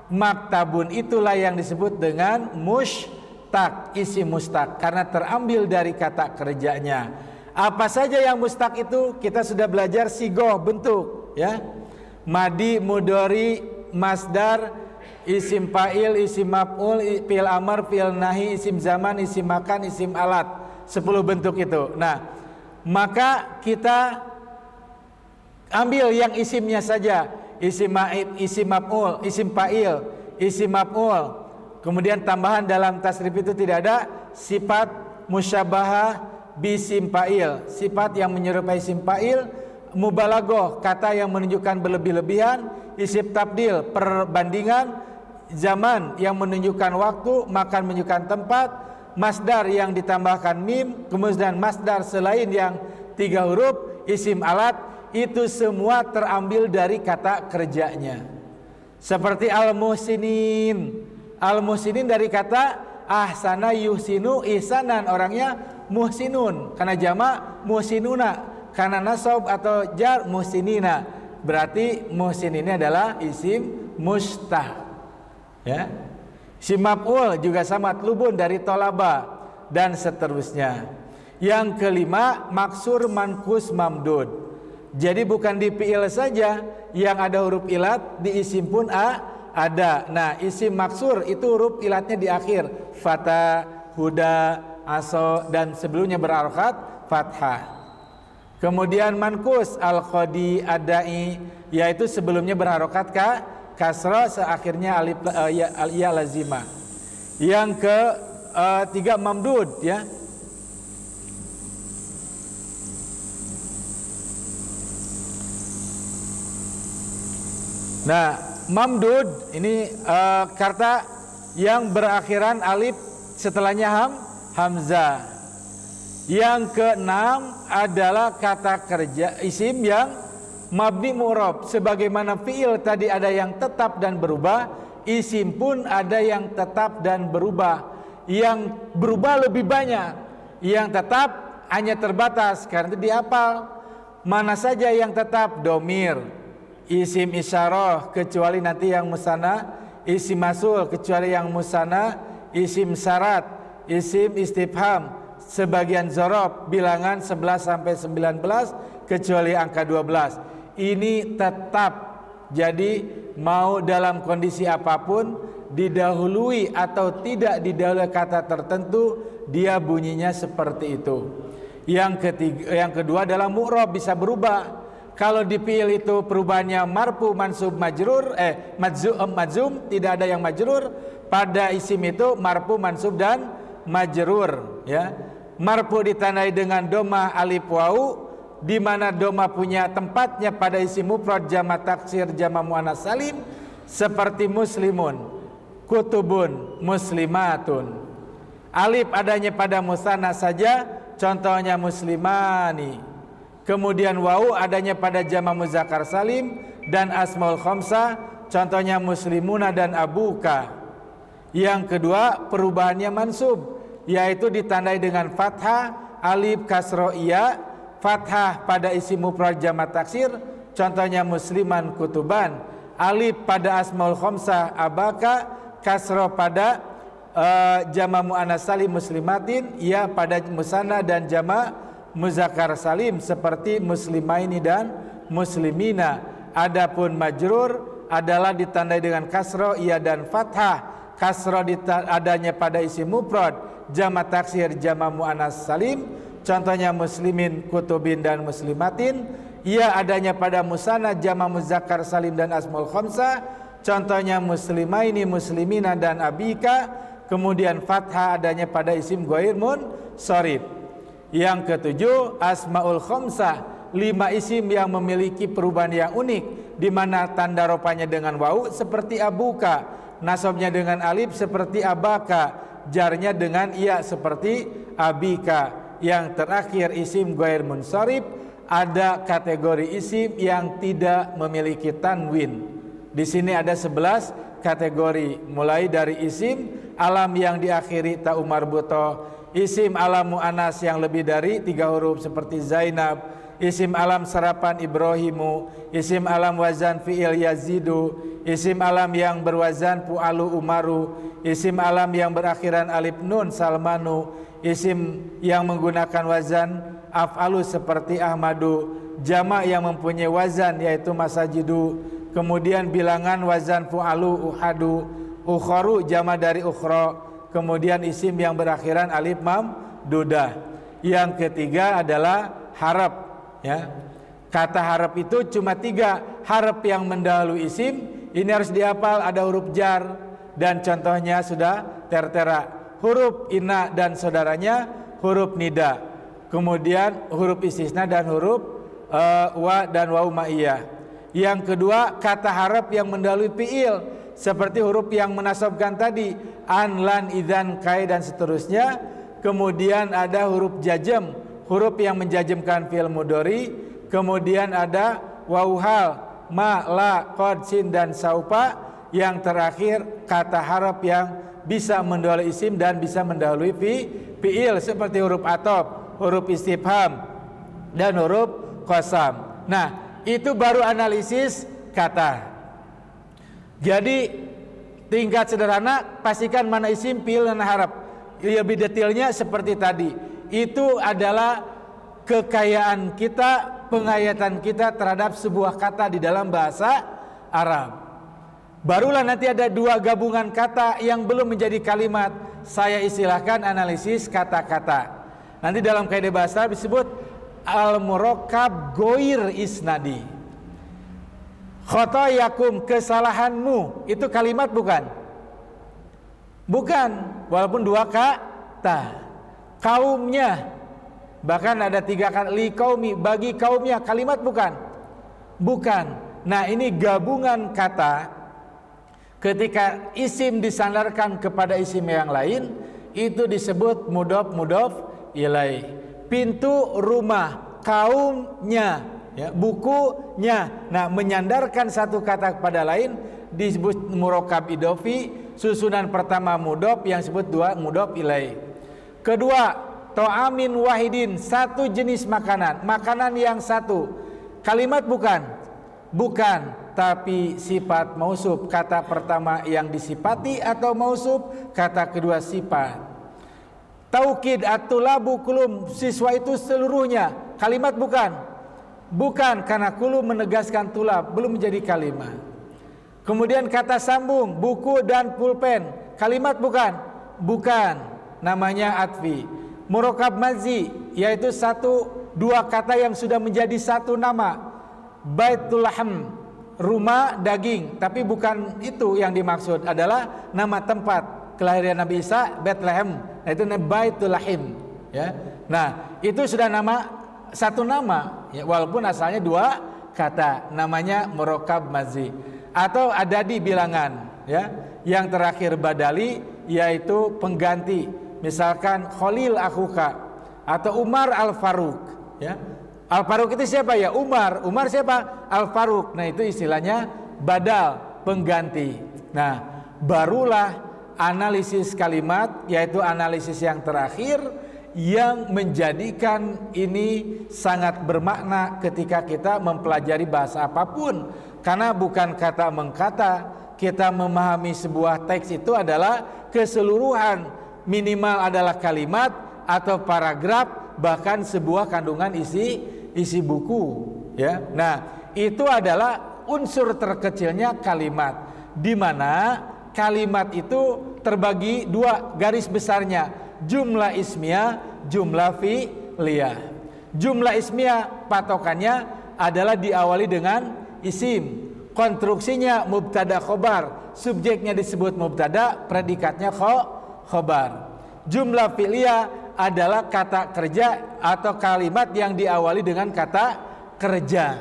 maktabun itulah yang disebut dengan mustaq, isim mustaq, karena terambil dari kata kerjanya. Apa saja yang mustaq itu kita sudah belajar sigoh, bentuk, ya. Madi, mudhari, masdar, isim fa'il, isim maf'ul, fi'il amar, fi'il nahi, isim zaman, isim makan, isim alat. 10 bentuk itu. Nah, maka kita ambil yang isimnya saja. Isim ma'id, isim maf'ul, isim fa'il, isim maf'ul. Kemudian tambahan dalam tasrif itu tidak ada sifat musyabahah bisim fa'il, sifat yang menyerupai isim fa'il. Mubalaghah, kata yang menunjukkan berlebih-lebihan. Isim tabdil, perbandingan. Zaman yang menunjukkan waktu, makan menunjukkan tempat. Masdar yang ditambahkan mim, kemudian masdar selain yang 3 huruf. Isim alat, itu semua terambil dari kata kerjanya. Seperti al-muhsinin. Al-muhsinin dari kata ahsana yuhsinu ihsanan, orangnya muhsinun, karena jamak muhsinuna, karena nasab atau jar muhsinina, berarti muhsin ini adalah isim mustaq, ya. Isim maf'ul juga sama, tlubun dari tolaba, dan seterusnya. Yang kelima, maksur mankus mamdud. Jadi bukan di fi'il saja yang ada huruf ilat, di isim pun ada. Nah, isim maksur itu huruf ilatnya di akhir, fata, huda, aso, dan sebelumnya berharokat fathah. Kemudian mankus al-qadi, adai, yaitu sebelumnya berharokat kasrah, seakhirnya alif ya lazimah. Yang ketiga mamdud, ya. Nah, mamdud ini kata yang berakhiran alif setelahnya hamzah. Yang keenam adalah kata kerja isim yang mabni mu'rab. Sebagaimana fi'il tadi ada yang tetap dan berubah, isim pun ada yang tetap dan berubah. Yang berubah lebih banyak, yang tetap hanya terbatas karena itu dihafal. Mana saja yang tetap? Domir, isim isyarah kecuali nanti yang musanna, isim masul kecuali yang musanna, isim syarat, isim istifham, sebagian zorob bilangan 11 sampai 19 kecuali angka 12. Ini tetap. Jadi mau dalam kondisi apapun, didahului atau tidak didahului kata tertentu, dia bunyinya seperti itu. Yang kedua adalah mu'rab, bisa berubah. Kalau di fi'il itu perubahannya marfu, mansub, majrur, madzum, tidak ada yang majrur. Pada isim itu marfu, mansub dan majrur, ya. Marfu ditandai dengan doma alif wawu, di mana doma punya tempatnya pada isim mufrad, jamak taksir, jamak muannas salim, seperti muslimun, kutubun, muslimatun. Alif adanya pada musanna saja, contohnya muslimani. Kemudian wawu adanya pada jamak muzakkar salim dan asmaul khamsah, contohnya muslimuna dan abuka. Yang kedua perubahannya mansub, yaitu ditandai dengan fathah, alif, kasroh, iya. Fathah pada isim mufrad jamak taksir, contohnya musliman, kutuban. Alif pada asmaul khamsah, abaka. Kasroh pada jamak muannas salim, muslimatin. Iya pada musanna dan jamak muzakkar salim, seperti muslimaini dan muslimina. Adapun majrur adalah ditandai dengan kasroh, iya dan fathah. Kasroh adanya pada isim mufrad jamak taksir, jamak muannas salim, contohnya muslimin, kutubin dan muslimatin. Ia adanya pada musanna jamak muzakkar salim dan asmaul khamsah, contohnya muslimaini, muslimina dan abika. Kemudian fathah adanya pada isim ghair munsharif. Yang ketujuh asmaul khamsah, 5 isim yang memiliki perubahan yang unik, di mana tanda rofanya dengan wawu seperti abuka, nasabnya dengan alif seperti abaka, jarnya dengan iya seperti abika. Yang terakhir isim ghair munsharif, ada kategori isim yang tidak memiliki tanwin. Di sini ada 11 kategori, mulai dari isim alam yang diakhiri ta'u marbutoh, isim alam mu'annas yang lebih dari 3 huruf seperti Zainab, isim alam sarapan Ibrahimu, isim alam wazan fi'il yazidu, isim alam yang berwazan fu'alu umaru, isim alam yang berakhiran alif nun Salmanu, isim yang menggunakan wazan af'alu seperti Ahmadu, jamak yang mempunyai wazan yaitu masajidu, kemudian bilangan wazan fu'alu uhadu, ukhoru jamak dari ukhro, kemudian isim yang berakhiran alif mamdudah. Yang ketiga adalah harap, ya. Kata harap itu cuma 3 harap yang mendahului isim. Ini harus dihafal, ada huruf jar dan contohnya sudah tertera. Huruf inna dan saudaranya, huruf nida, kemudian huruf istisna dan huruf wa dan wawu ma'iyah. Yang kedua kata harap yang mendahului fi'il, seperti huruf yang menasabkan tadi, an, lan, idzan, kai dan seterusnya. Kemudian ada huruf jazm, huruf yang menjazmkan fi'il mudhari. Kemudian ada wawu hal, ma, la, qad, sin dan saufa. Yang terakhir kata harap yang bisa mendahului isim dan bisa mendahului fi'il, seperti huruf atop, huruf istifham dan huruf qasam. Nah, itu baru analisis kata. Jadi tingkat sederhana, pastikan mana isim, fi'il dan harap. Lebih detailnya seperti tadi. Itu adalah kekayaan kita, penghayatan kita terhadap sebuah kata di dalam bahasa Arab. Barulah nanti ada 2 gabungan kata yang belum menjadi kalimat. Saya istilahkan analisis kata-kata. Nanti dalam kaidah bahasa disebut al-murakkab ghair isnadi. Khotoyakum, kesalahanmu, itu kalimat bukan? Bukan, walaupun 2 kata. Kaumnya, bahkan ada 3 kata, li qaumi, bagi kaumnya, kalimat bukan? Bukan. Nah, ini gabungan kata Ketika isim disandarkan kepada isim yang lain, itu disebut mudhof ilaih. Pintu rumah, kaumnya, ya, bukunya. Nah, menyandarkan satu kata kepada lain disebut murakkab idhofi. Susunan pertama mudhof, yang disebut dua mudhof ilaih. Kedua, ta'amin wahidin, satu jenis makanan, makanan yang satu. Kalimat bukan, tapi sifat mausuf. Kata pertama yang disifati atau mausuf, kata kedua sifat. Taukid at-tulabu kulum, siswa itu seluruhnya. Kalimat bukan, karena kulum menegaskan tulab, belum menjadi kalimat. Kemudian kata sambung, buku dan pulpen, kalimat bukan, namanya atfi. Murakkab mazi, yaitu dua kata yang sudah menjadi satu nama. Baitul lahm, rumah daging, tapi bukan itu yang dimaksud, adalah nama tempat kelahiran Nabi Isa, Bethlehem. Nah, itu Baitul Lahim, ya. Nah, itu sudah satu nama, ya, walaupun asalnya dua kata, namanya murakkab mazi. Atau adadi bilangan, ya. Yang terakhir badali, yaitu pengganti. Misalkan Khalil akhuka atau Umar Al-Faruq, ya. Al-Faruq itu siapa ya? Umar siapa? Al-Faruq. Nah, itu istilahnya badal, pengganti. Nah, barulah analisis kalimat, yaitu analisis yang terakhir, yang menjadikan ini sangat bermakna ketika kita mempelajari bahasa apapun. Karena bukan kata mengkata, kita memahami sebuah teks itu adalah keseluruhan, minimal adalah kalimat atau paragraf, bahkan sebuah kandungan isi buku, ya. Nah, itu adalah unsur terkecilnya kalimat, di mana kalimat itu terbagi dua garis besarnya, jumlah ismiyah, jumlah fi'liyah. Jumlah ismiyah patokannya adalah diawali dengan isim, konstruksinya mubtada khobar, subjeknya disebut mubtada, predikatnya khobar. Jumlah fi'liyah adalah kata kerja atau kalimat yang diawali dengan kata kerja,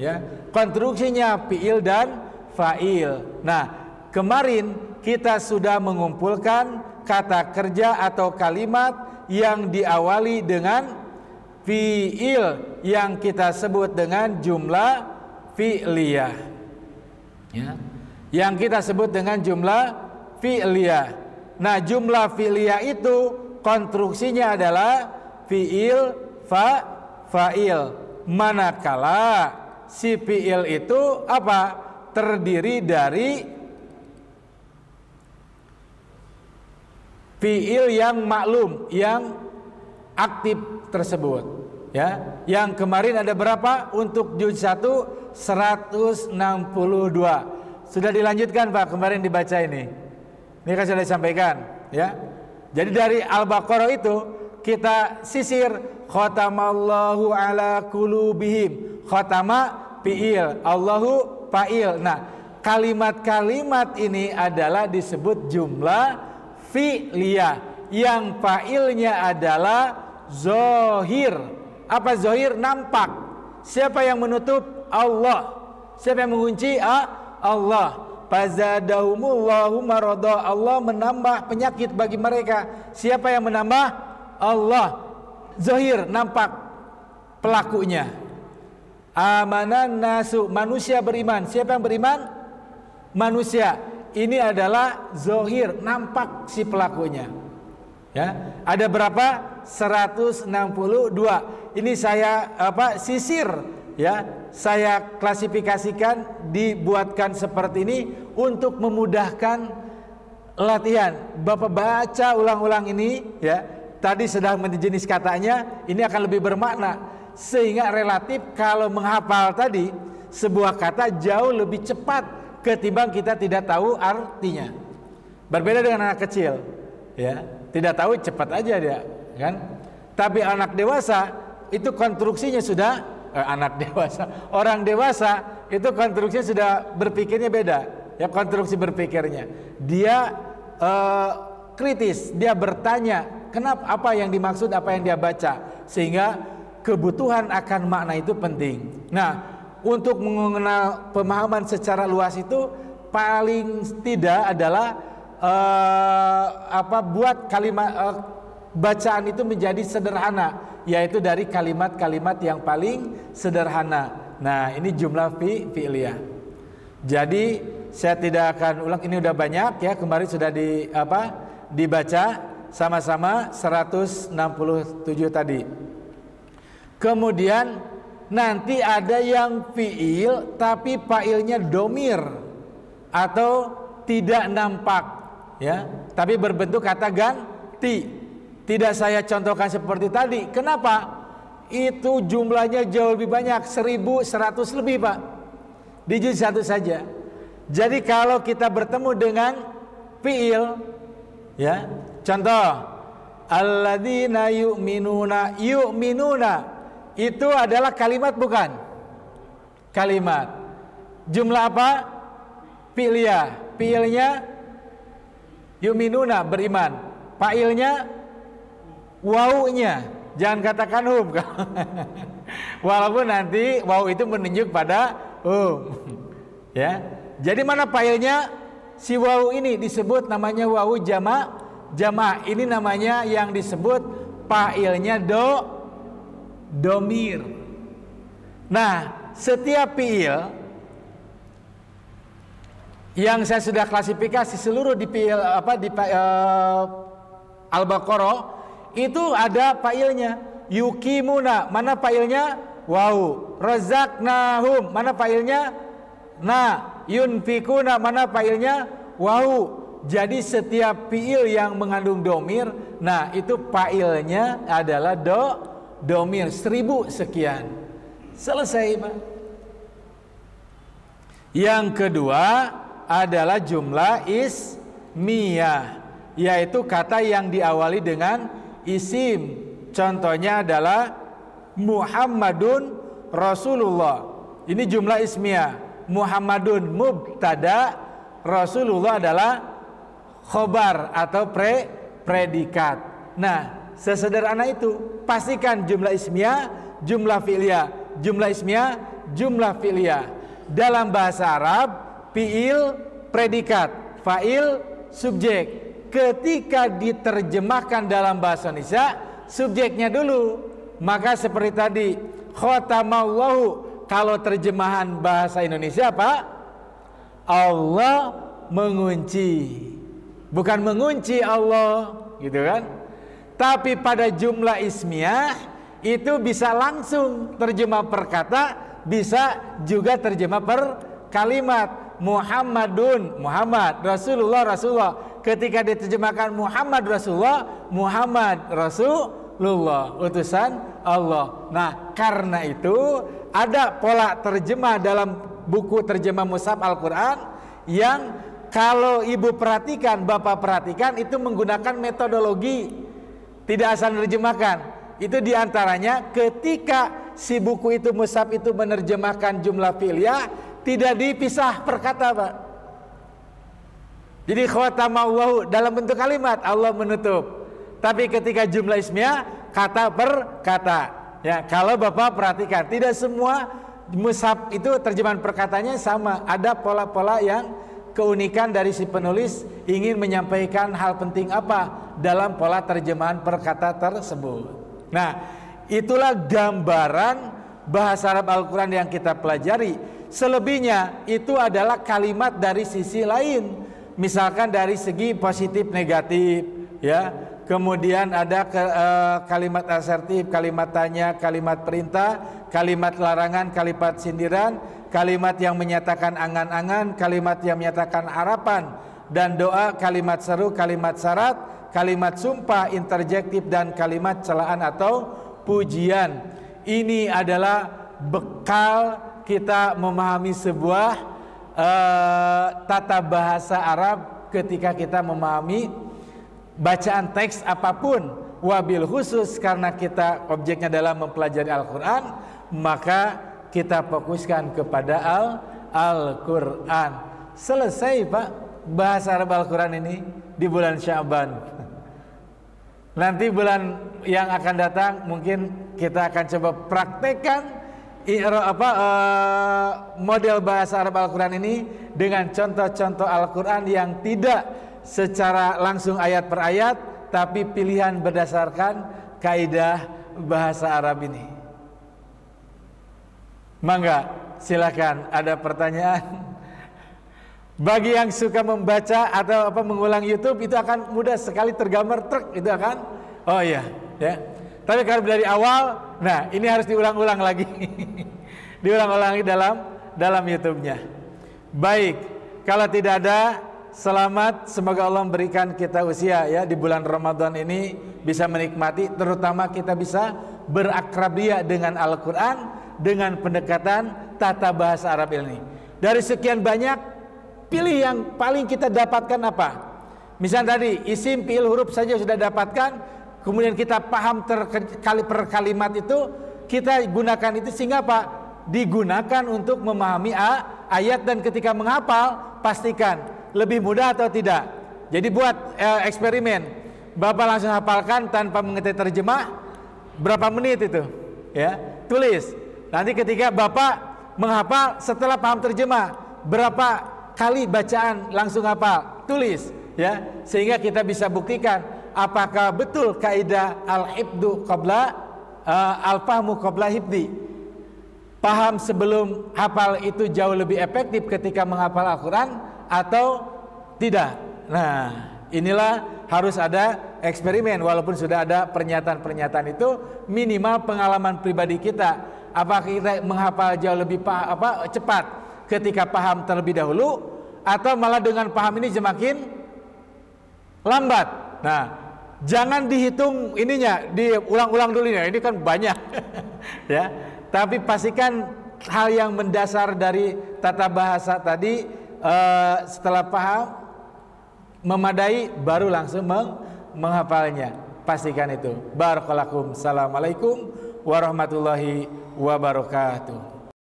ya. Konstruksinya fi'il dan fa'il. Nah, kemarin kita sudah mengumpulkan kata kerja atau kalimat yang diawali dengan fi'il yang kita sebut dengan jumlah fi'liyah, ya. Yang kita sebut dengan jumlah fi'liyah. Nah, jumlah fi'liyah itu konstruksinya adalah fi'il fa'il. Manakala si fi'il itu apa? Terdiri dari fi'il yang maklum, yang aktif tersebut, ya. Yang kemarin ada berapa? Untuk juz 1 162. Sudah dilanjutkan Pak, kemarin dibaca ini. Ini kan sudah disampaikan, ya. Jadi dari Al-Baqarah itu kita sisir khatamallahu ala qulubihim. Khatama fi'il, Allahu fa'il. Nah, kalimat-kalimat ini adalah disebut jumlah fi'liyah, yang fa'ilnya adalah zohir. Apa zohir? Nampak. Siapa yang menutup? Allah. Siapa yang mengunci? Allah. Fazadahumullahu marada, Allah menambah penyakit bagi mereka. Siapa yang menambah? Allah. Zohir, nampak pelakunya. Amanan nasu, manusia beriman. Siapa yang beriman? Manusia. Ini adalah zohir, nampak si pelakunya, ya. Ada berapa? 162. Ini saya sisir, ya. Saya klasifikasikan, dibuatkan seperti ini untuk memudahkan latihan. Bapak baca ulang-ulang ini, ya. Tadi sudah jenis katanya, ini akan lebih bermakna, sehingga relatif kalau menghafal tadi sebuah kata jauh lebih cepat ketimbang kita tidak tahu artinya. Berbeda dengan anak kecil, ya. Tidak tahu cepat aja dia, kan? Tapi anak dewasa itu konstruksinya sudah orang dewasa itu konstruksinya sudah berpikirnya beda, ya. Konstruksi berpikirnya dia kritis, dia bertanya kenapa, apa yang dimaksud, apa yang dia baca, sehingga kebutuhan akan makna itu penting. Nah, untuk mengenal pemahaman secara luas itu paling tidak adalah buat kalimat bacaan itu menjadi sederhana, yaitu dari kalimat-kalimat yang paling sederhana. Nah, ini jumlah fi'liyah. Jadi saya tidak akan ulang, ini udah banyak ya, kemarin sudah dibaca sama-sama 167 tadi. Kemudian nanti ada yang fi'il tapi fa'ilnya domir atau tidak nampak ya, tapi berbentuk kata ganti. Tidak saya contohkan seperti tadi. Kenapa? Itu jumlahnya jauh lebih banyak, 1100 lebih Pak, di juz 1 saja. Jadi kalau kita bertemu dengan fi'il ya, contoh alladzina yu'minuna, yu'minuna itu adalah kalimat bukan? Kalimat. Jumlah apa? Fi'liyah. Fi'ilnya yu'minuna, beriman. Fa'ilnya wawunya, jangan katakan hum. Walaupun nanti wawu itu menunjuk pada hum. Ya. Jadi mana fa'ilnya? Si wawu ini disebut namanya wawu jama'. Ini namanya yang disebut fa'ilnya domir. Nah, setiap fi'il yang saya sudah klasifikasi seluruh di fi'il Al-Baqarah itu ada fa'ilnya. Yukimuna, mana fa'ilnya? Wau. Razaqnahum, mana fa'ilnya? Na. Yunfikuna, mana fa'ilnya? Wau. Jadi setiap fi'il yang mengandung domir, nah itu fa'ilnya adalah domir 1000 sekian. Selesai Pak. Yang kedua adalah jumlah ismiyah, yaitu kata yang diawali dengan isim. Contohnya adalah Muhammadun Rasulullah. Ini jumlah ismiyah. Muhammadun mubtada, Rasulullah adalah khobar atau predikat. Nah, sesederhana itu. Pastikan jumlah ismiyah, jumlah fi'liyah, jumlah ismiyah, jumlah fi'liyah. Dalam bahasa Arab, fi'il predikat, fa'il subjek. Ketika diterjemahkan dalam bahasa Indonesia, subjeknya dulu. Maka seperti tadi, khatamallahu. Kalau terjemahan bahasa Indonesia Pak, Allah mengunci. Bukan mengunci Allah, gitu kan? Tapi pada jumlah ismiyah itu bisa langsung terjemah per kata, bisa juga terjemah per kalimat. Muhammadun, Muhammad, Rasulullah, Rasulullah. Ketika diterjemahkan Muhammad Rasulullah, Muhammad Rasulullah, utusan Allah. Nah, karena itu ada pola terjemah dalam buku terjemah mushaf Al-Quran yang kalau ibu perhatikan, bapak perhatikan, itu menggunakan metodologi, tidak asal menerjemahkan. Itu diantaranya ketika si buku itu, mushaf itu menerjemahkan jumlah fi'liyah, tidak dipisah per kata Pak. Jadi khatamallahu dalam bentuk kalimat, Allah menutup. Tapi ketika jumlah ismiyah, kata per kata. Ya, kalau Bapak perhatikan, tidak semua mushaf itu terjemahan perkataannya sama. Ada pola-pola yang keunikan dari si penulis ingin menyampaikan hal penting apa dalam pola terjemahan perkata tersebut. Nah, itulah gambaran bahasa Arab Al-Quran yang kita pelajari. Selebihnya itu adalah kalimat dari sisi lain. Misalkan dari segi positif negatif, ya. Kemudian ada kalimat asertif, kalimat tanya, kalimat perintah, kalimat larangan, kalimat sindiran, kalimat yang menyatakan angan-angan, kalimat yang menyatakan harapan dan doa, kalimat seru, kalimat syarat, kalimat sumpah, interjektif, dan kalimat celaan atau pujian. Ini adalah bekal kita memahami sebuah tata bahasa Arab ketika kita memahami bacaan teks apapun. Wabil khusus karena kita objeknya dalam mempelajari Al-Quran, maka kita fokuskan kepada Al-Quran. Selesai Pak bahasa Arab Al-Quran ini di bulan Sya'ban. Nanti bulan yang akan datang mungkin kita akan coba praktekkan model bahasa Arab Al-Quran ini dengan contoh-contoh Al-Quran yang tidak secara langsung ayat per ayat, tapi pilihan berdasarkan kaidah bahasa Arab ini. Mangga, silakan, ada pertanyaan? Bagi yang suka membaca atau mengulang YouTube itu akan mudah sekali tergambar truk itu akan. Oh iya, ya. Tapi kalau dari awal, nah ini harus diulang-ulang lagi. Diulang-ulang lagi dalam YouTube-nya. Baik, kalau tidak ada, selamat, semoga Allah memberikan kita usia ya di bulan Ramadan ini bisa menikmati, terutama kita bisa berakrabia dengan Al-Quran dengan pendekatan tata bahasa Arab ini. Dari sekian banyak, pilih yang paling kita dapatkan apa? Misal tadi isim, fiil, huruf saja sudah dapatkan, kemudian kita paham kali per kalimat itu, kita gunakan itu sehingga apa? Digunakan untuk memahami ayat, dan ketika menghafal pastikan lebih mudah atau tidak. Jadi buat eksperimen, Bapak langsung hafalkan tanpa mengerti terjemah, berapa menit itu? Ya, tulis. Nanti ketika Bapak menghafal setelah paham terjemah, berapa kali bacaan langsung hafal, tulis ya, sehingga kita bisa buktikan apakah betul kaidah al-hifdu qabla al-fahmu qabla hifdi. Paham sebelum hafal itu jauh lebih efektif ketika menghafal Al-Quran atau tidak. Nah, inilah harus ada eksperimen, walaupun sudah ada pernyataan-pernyataan itu, minimal pengalaman pribadi kita. Apakah kita menghafal jauh lebih cepat ketika paham terlebih dahulu, atau malah dengan paham ini semakin lambat. Nah, jangan dihitung ininya, diulang-ulang dulu ya. Ini kan banyak, ya. Tapi pastikan hal yang mendasar dari tata bahasa tadi, setelah paham memadai, baru langsung menghafalnya. Pastikan itu. Barakallahu. Assalamualaikum warahmatullahi wabarakatuh.